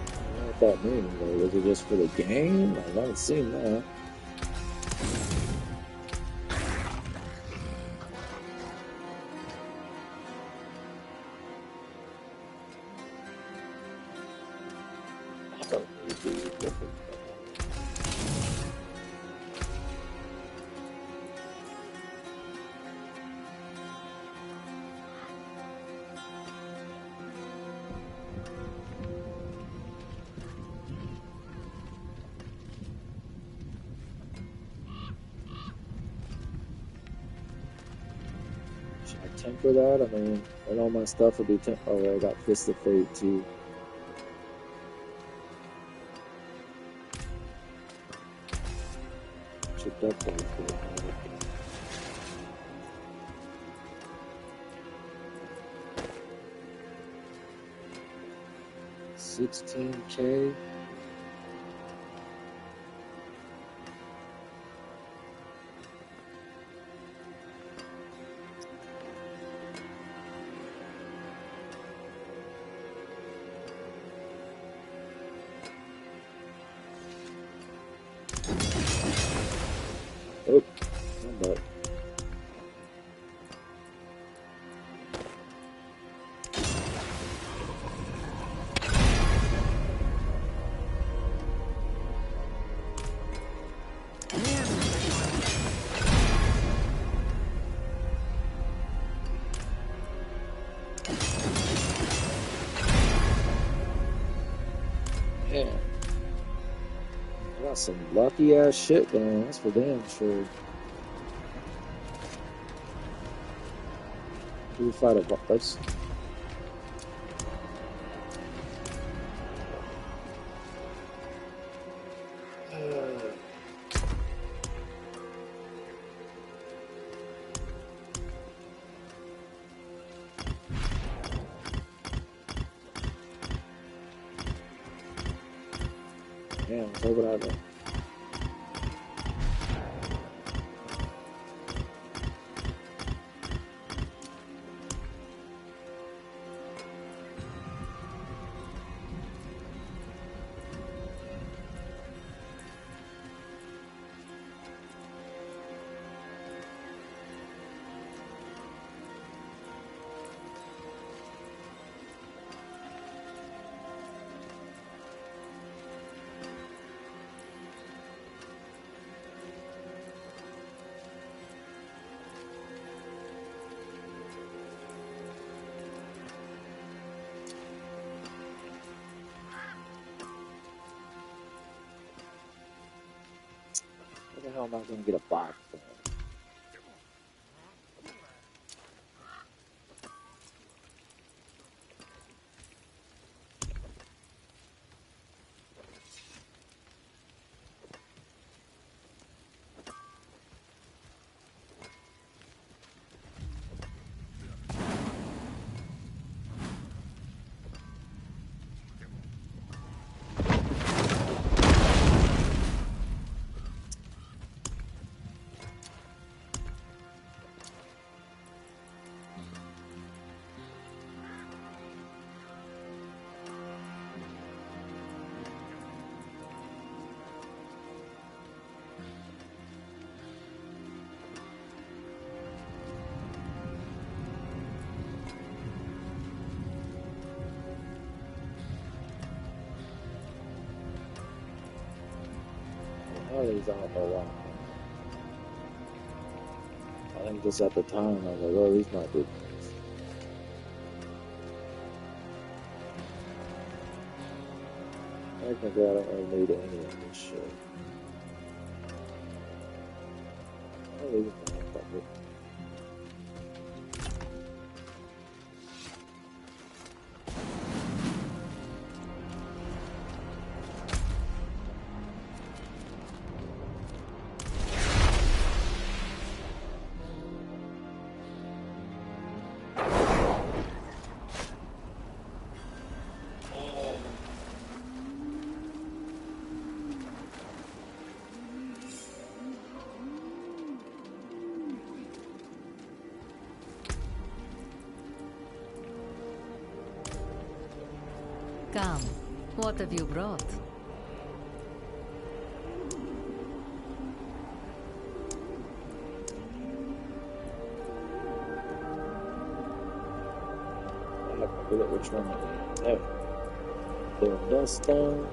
I don't know what that means. Though. Was it just for the game? I haven't seen that. I don't really do different. temper that? I mean, and all my stuff would be oh, I got Fist of Fate too. Should duck that for it. 16K. Oh, I'm up. Man, I got some lucky ass shit going. That's for damn sure. Do we fight a boss? Damn, it's over there. What the hell am I gonna get a box for? All these out there, wow. I think just at the time I was like, oh, these might be. Technically, I don't really need any of this shit. I'll leave it there, fuck it. Come, what have you brought? I forget which one I have. The dust stone.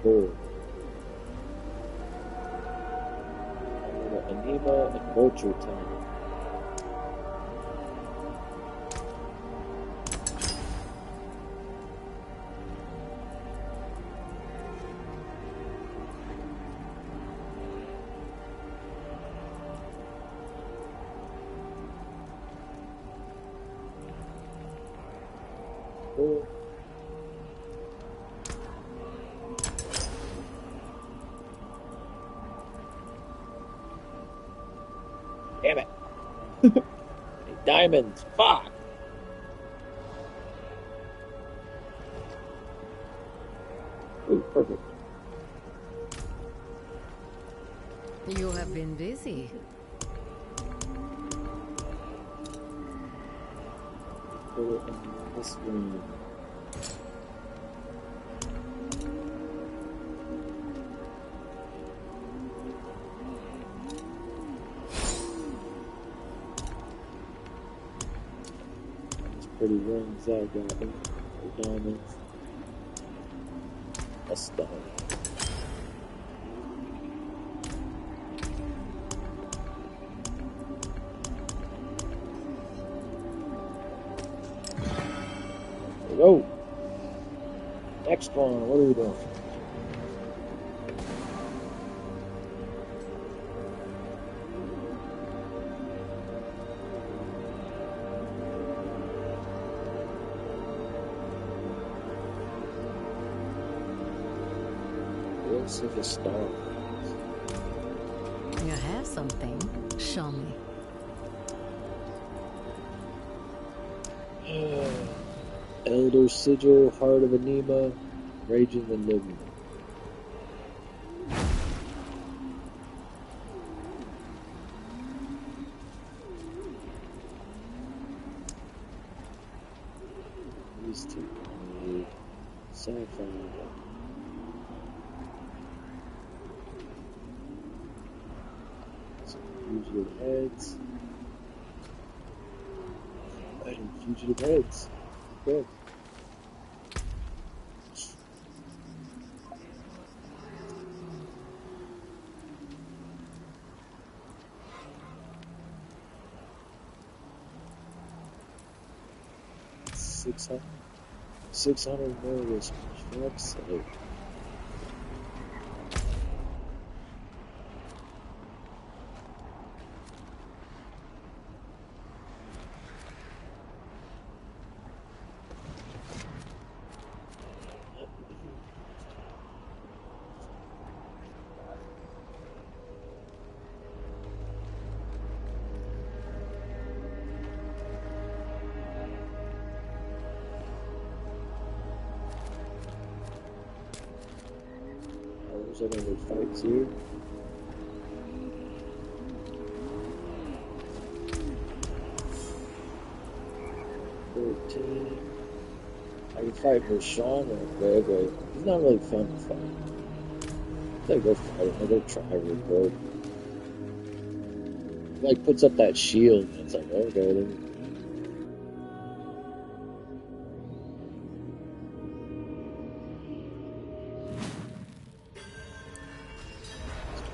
Gold. Anima and Vulture Tongue. cool. Damn it. Diamonds. Fuck. Ooh, perfect. You have been busy. Put it in this room. These pretty rings I got. The diamonds. A stone. Go. Next one. What are we doing? Looks like a star. You have something. Show me. Elder Sigil, Heart of Anima, Raging Enigma. These two. Sapphire. Some fugitive heads. Fighting fugitive heads. Good. Six hundred more this fuck's sake. There's another fights here. I can fight Rashawn real quick. He's not really fun to fight. I go fight him. I go try real quick. He like puts up that shield and it's like, okay then.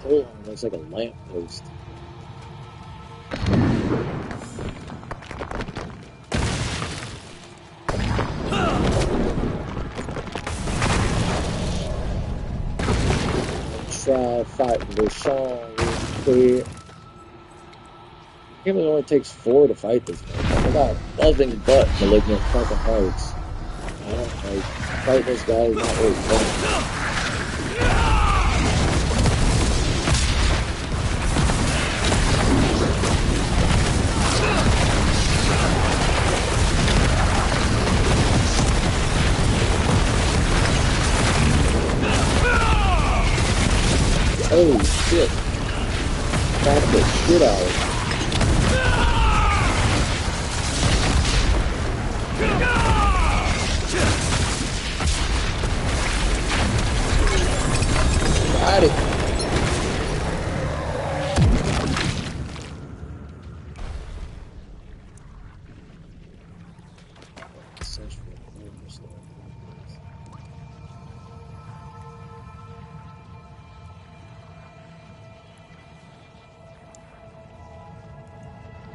Oh, looks like a lamppost. Try fighting Rashawn real quick. I think it only takes 4 to fight this man. I got nothing but malignant fucking hearts. I don't like fighting this guy is not really fun. Holy shit. Back the shit out of him. Got it.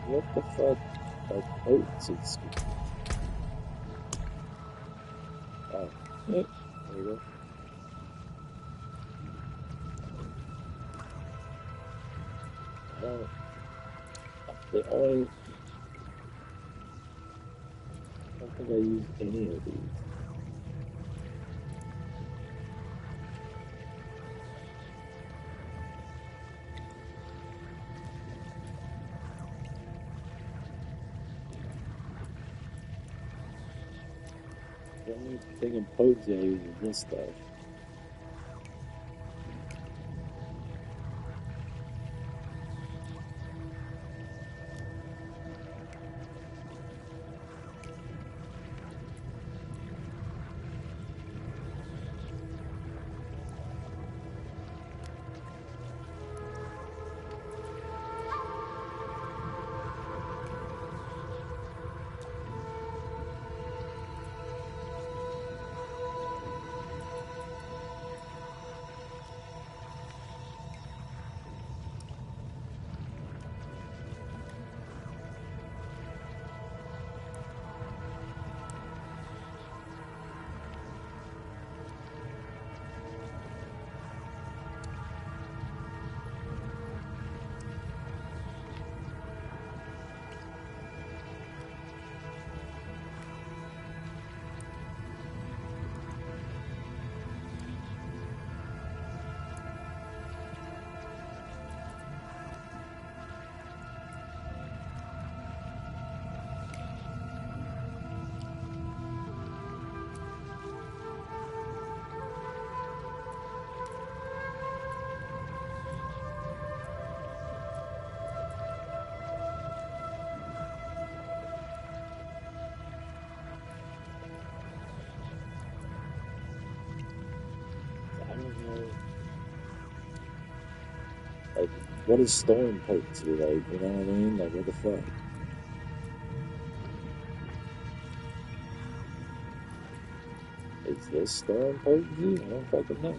What the fuck? Like potency speed. Oh, yep. There you go. The only think I used any of these. The only thing in potency I use is this stuff. I don't know. Like, what is storm potency like? You know what I mean? Like, what the fuck? Is this storm potency? I don't fucking know.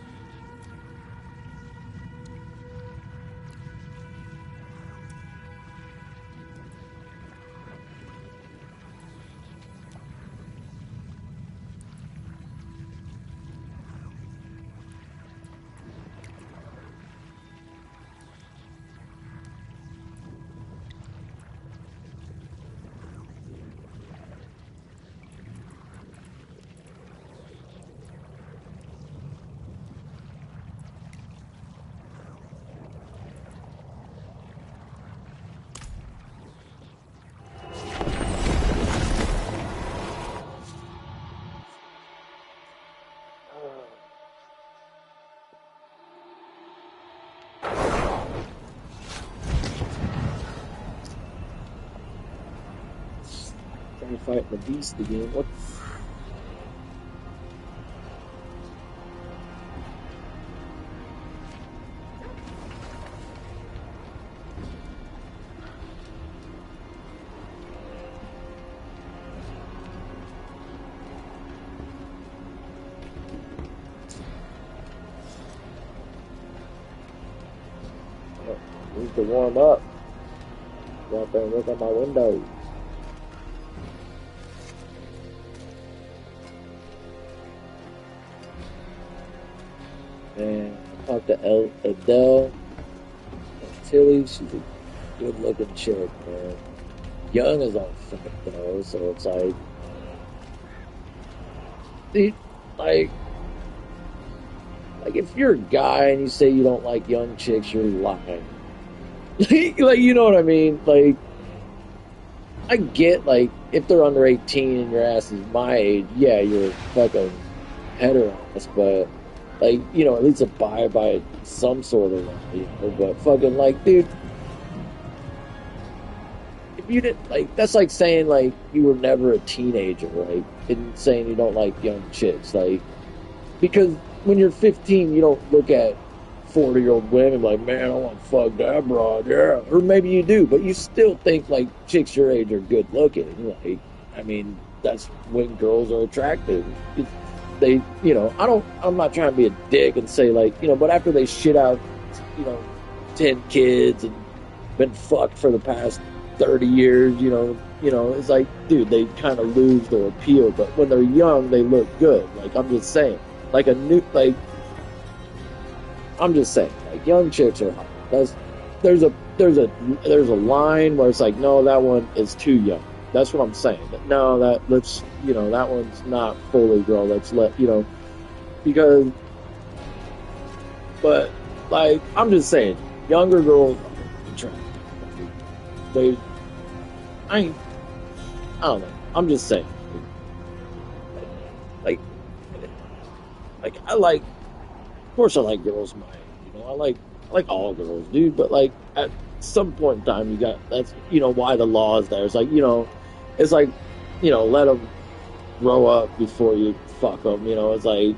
Trying to fight the beast again. What? Need to warm up. Go out there and look at my window. And I talked to Adele Tilly. She's a good looking chick, man. Young as all fuck though, so it's like, dude, like if you're a guy and you say you don't like young chicks, you're lying. Like, you know what I mean? Like, I get, like, if they're under 18 and your ass is my age, yeah, you're a fucking hetero-ass, but, like, you know, at least abide by some sort of law, you know, but fucking, like, dude, if you didn't, like, that's like saying, like, you were never a teenager, like, and saying you don't like young chicks, like, because when you're 15, you don't look at 40-year-old women like, man, I want to fuck that broad, yeah. Or maybe you do, but you still think like chicks your age are good looking. Like, I mean, that's when girls are attractive. They, you know, I'm not trying to be a dick and say like, you know, but after they shit out, you know, 10 kids and been fucked for the past 30 years, you know, it's like, dude, they kind of lose their appeal. But when they're young, they look good. Like, I'm just saying, like I'm just saying, like, young chicks are hot. There's a line where it's like, no, that one is too young. That's what I'm saying. No, that let's that one's not fully grown. Let's let because but like I'm just saying, younger girls are attractive. They I ain't I don't know. I'm just saying. Like like I like of course I like girls my age, I like all girls, dude, but like at some point in time you got that's why the law is there. It's like, it's like, let them grow up before you fuck them, it's like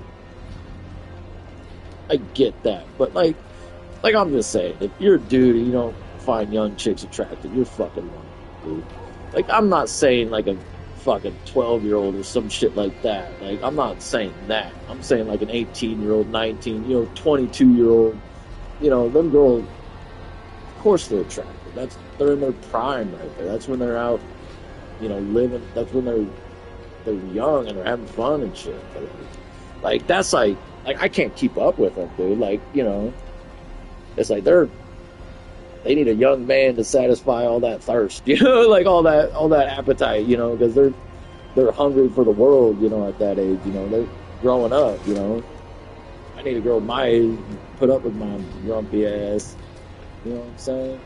I get that, but like I'm just saying, if you're a dude and you don't find young chicks attractive, you're fucking wrong, dude. Like I'm not saying like a fucking 12-year-old or some shit like that. Like I'm not saying that. I'm saying like an 18-year-old, 19, 22-year-old. Them girls, of course they're attractive. They're in their prime right there. That's when they're out, living. That's when they're young and they're having fun and shit. But like that's like I can't keep up with them, dude. Like it's like they need a young man to satisfy all that thirst, like all that appetite, because they're hungry for the world, at that age, they're growing up, I need a girl my age to put up with my grumpy ass, you know what I'm saying?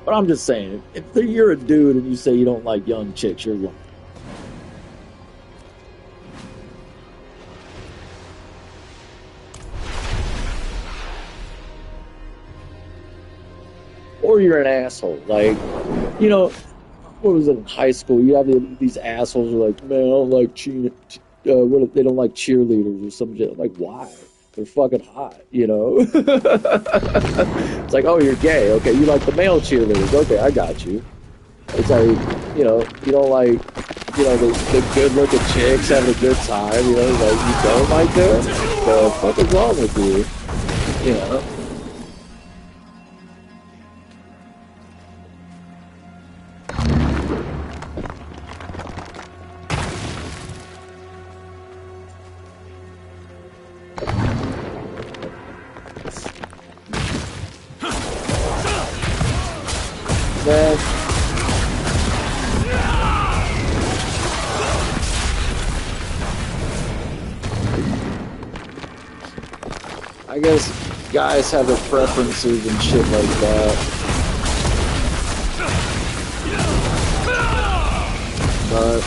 But I'm just saying, if you're a dude and you say you don't like young chicks, you're lying. Or you're an asshole. Like, what was it in high school? You have these assholes who are like, man, I don't like what if they don't like cheerleaders or some shit. Like, why? They're fucking hot, It's like, oh, you're gay. Okay, you like the male cheerleaders. Okay, I got you. It's like, you don't like, the good-looking chicks having a good time, like, you don't like them? The fuck is wrong with you? Man, I guess guys have their preferences and shit like that. But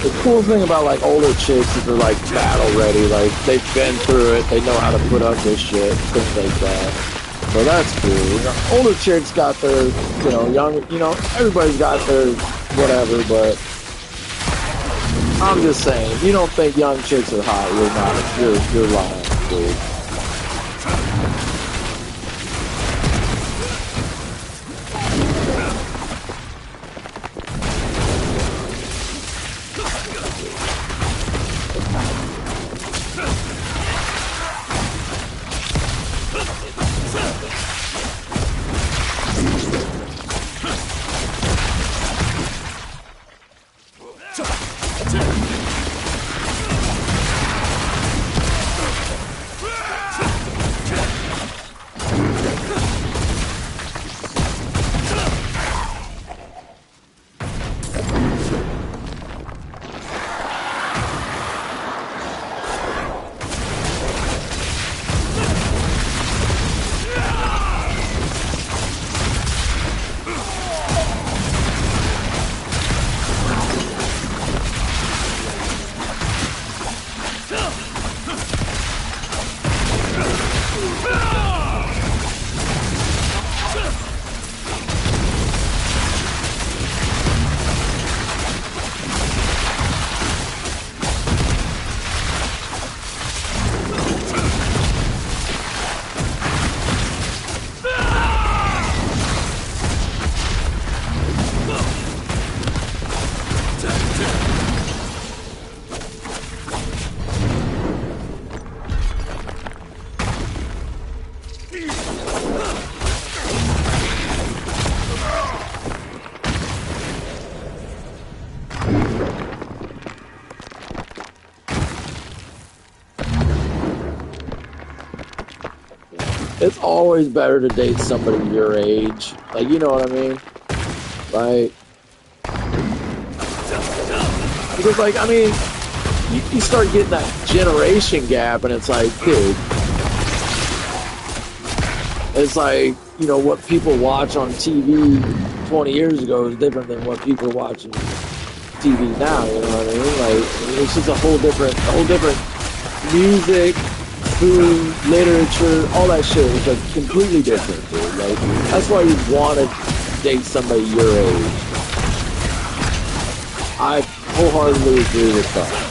the cool thing about like older chicks is they're like battle ready, like they've been through it, they know how to put up this shit, things like that. So that's cool. Older chicks got their, young, everybody's got their whatever, but I'm just saying, if you don't think young chicks are hot, you're lying, dude. It's always better to date somebody your age. Like, you know what I mean? Like, because, like, I mean, you start getting that generation gap, and it's like, dude, it's like, you know, what people watch on TV 20 years ago is different than what people are watching TV now, you know what I mean? Like, it's just a whole different music, food, literature, all that shit is like completely different, dude. Like, that's why you want to date somebody your age. I wholeheartedly agree with that.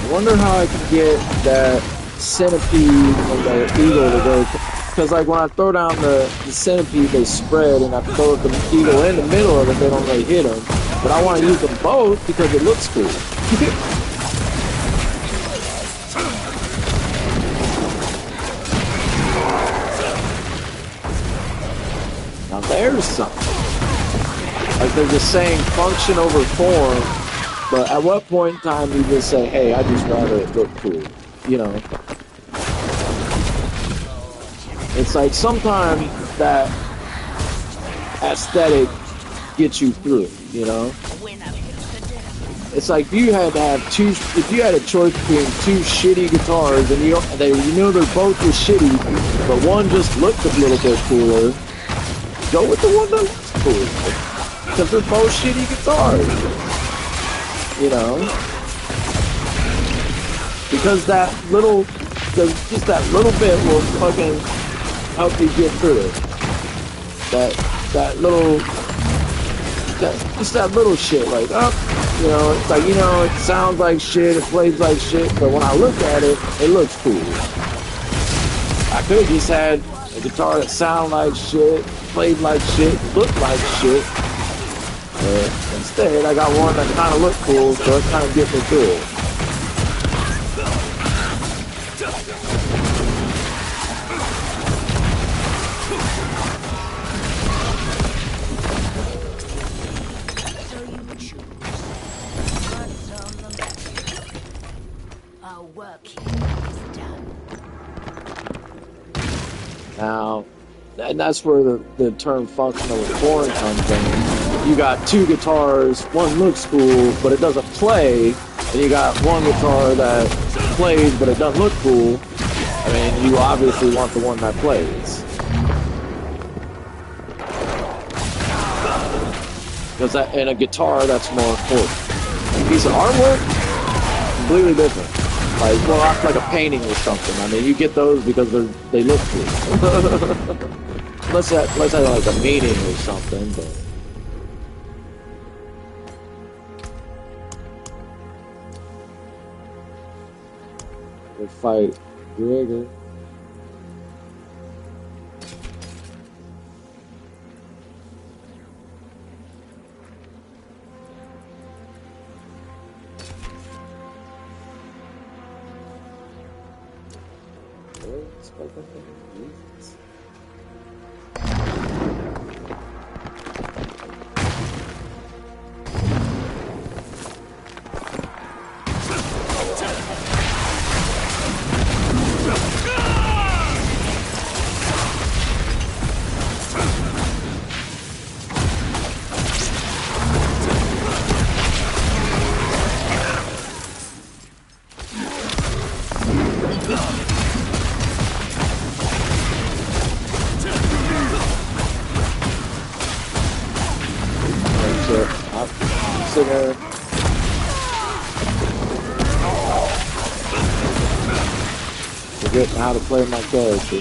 I wonder how I can get that centipede and the eagle to go. Because, like, when I throw down the centipede, they spread, and I throw the eagle in the middle of it, they don't really hit them. But I want to use them both because it looks cool. Now, there's something. Like, they're just saying function over form. But at what point in time do you just say, hey, I just rather it look cool, you know? It's like sometimes that aesthetic gets you through, you know? It's like if you had a choice between two shitty guitars and you know they're both just shitty, but one just looked a little bit cooler, go with the one that looks cooler. Because they're both shitty guitars. You know, because just that little bit will fucking help you get through it. That little shit, like, you know, it's like, you know, it sounds like shit, it plays like shit, but when I look at it, it looks cool. I could have just had a guitar that sounded like shit, played like shit, looked like shit. Instead, I got one that kind of looked cool, so it kind of gets me through it. So you choose. What's on the menu? Our work here is done. Now, and that's where the term functional corn comes in. You got two guitars, one looks cool, but it doesn't play, and you got one guitar that plays, but it doesn't look cool. I mean, you obviously want the one that plays. Because in a guitar, that's more important. A piece of artwork, completely different. Like a painting or something. I mean, you get those because they look cool. Unless that like a meaning or something, but. They fight Gregor. sitting there. Forgetting how to play my character.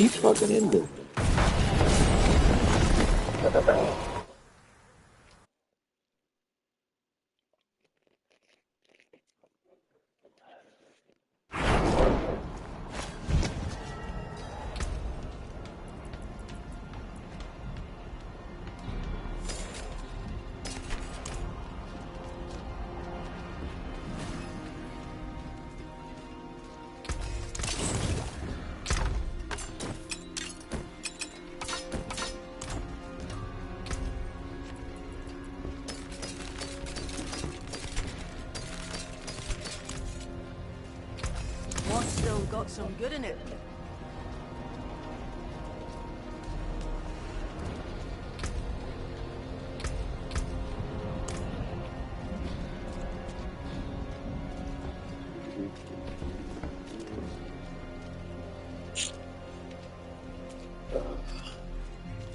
Keep fucking in there. What's still got some good in it?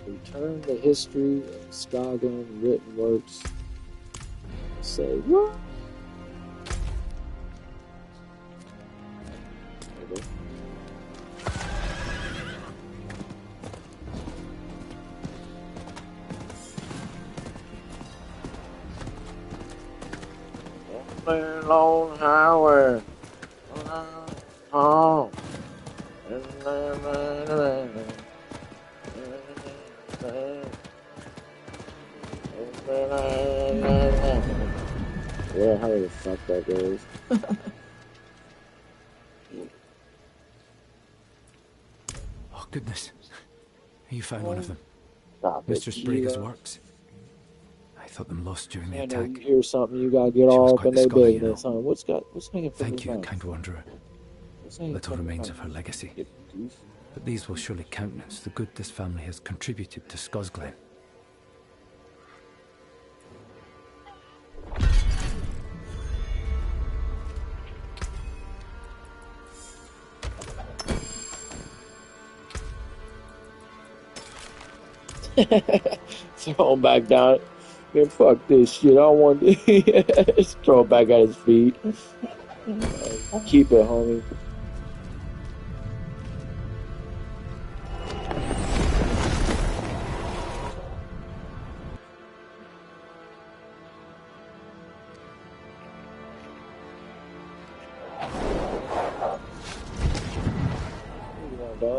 Return the history of Skagon written works. Say what? Long highway. Oh. Yeah, how the fuck that goes. Oh, goodness. You found one of them. Stop it. Mr. Sprigga's works. thought them lost during the I know you attack. hear something, you gotta get She was all up quite in the their scholar, you business, know. huh? What's hanging from Thank your you, mouth? kind wanderer. What's hanging Little from your remains mouth? of her legacy. You goof. But these will surely countenance the good this family has contributed to Scosglen. Throw him back down. Man, fuck this shit. I don't want to. Just throw it back at his feet. Keep it, homie.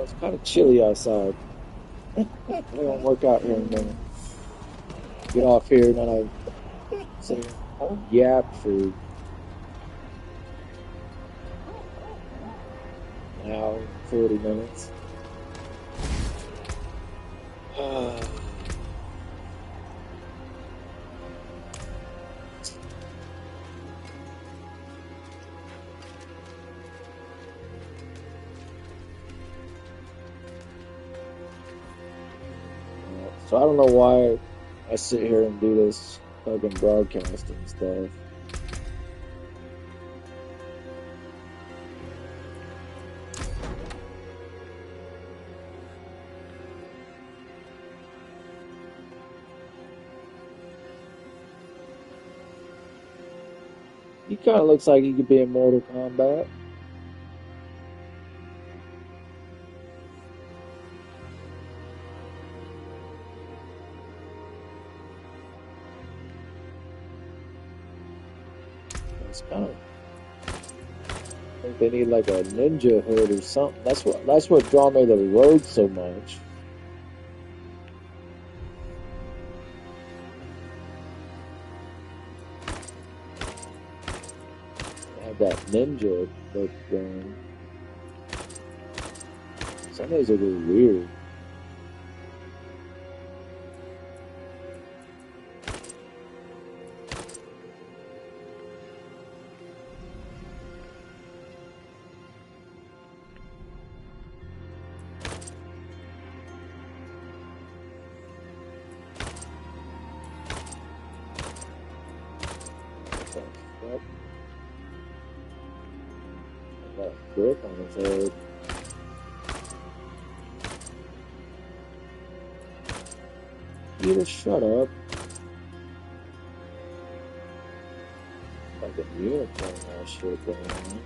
It's kind of chilly outside. We don't work out here anymore. Get off here, and then I say yap for an hour, 40 minutes. So I don't know why I sit here and do this fucking broadcasting stuff. He kind of looks like he could be in Mortal Kombat. It's kind of. I think they need like a ninja hood or something. That's what draw me to the road so much. Have that ninja look going. Some of these are really weird. Yep. Got a brick on his head. You just shut up. Like a unicorn ass shit going on.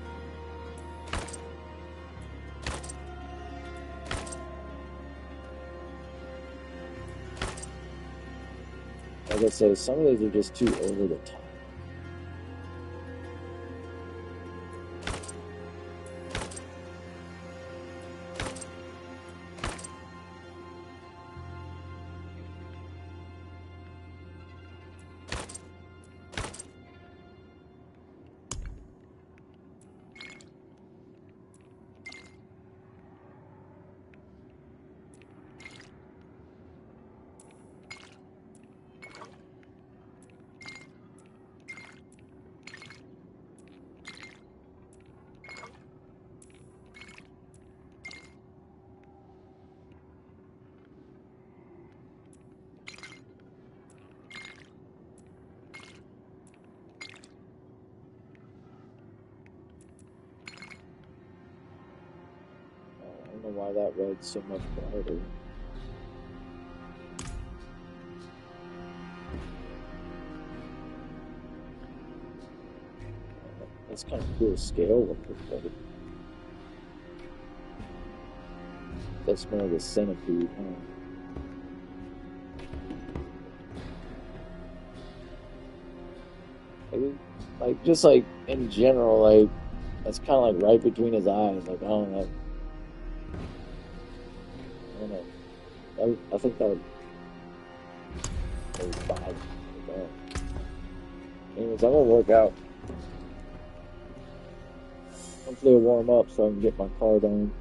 Like I said, some of these are just too over the top. I don't know why that red's so much brighter. That's kind of cool scale work, but that's more of a centipede, huh? Like just like in general, like that's kind of like right between his eyes. Like I don't know. I don't know. I think that would bother me. Anyways, I'm gonna work out. Hopefully it'll warm up so I can get my car done.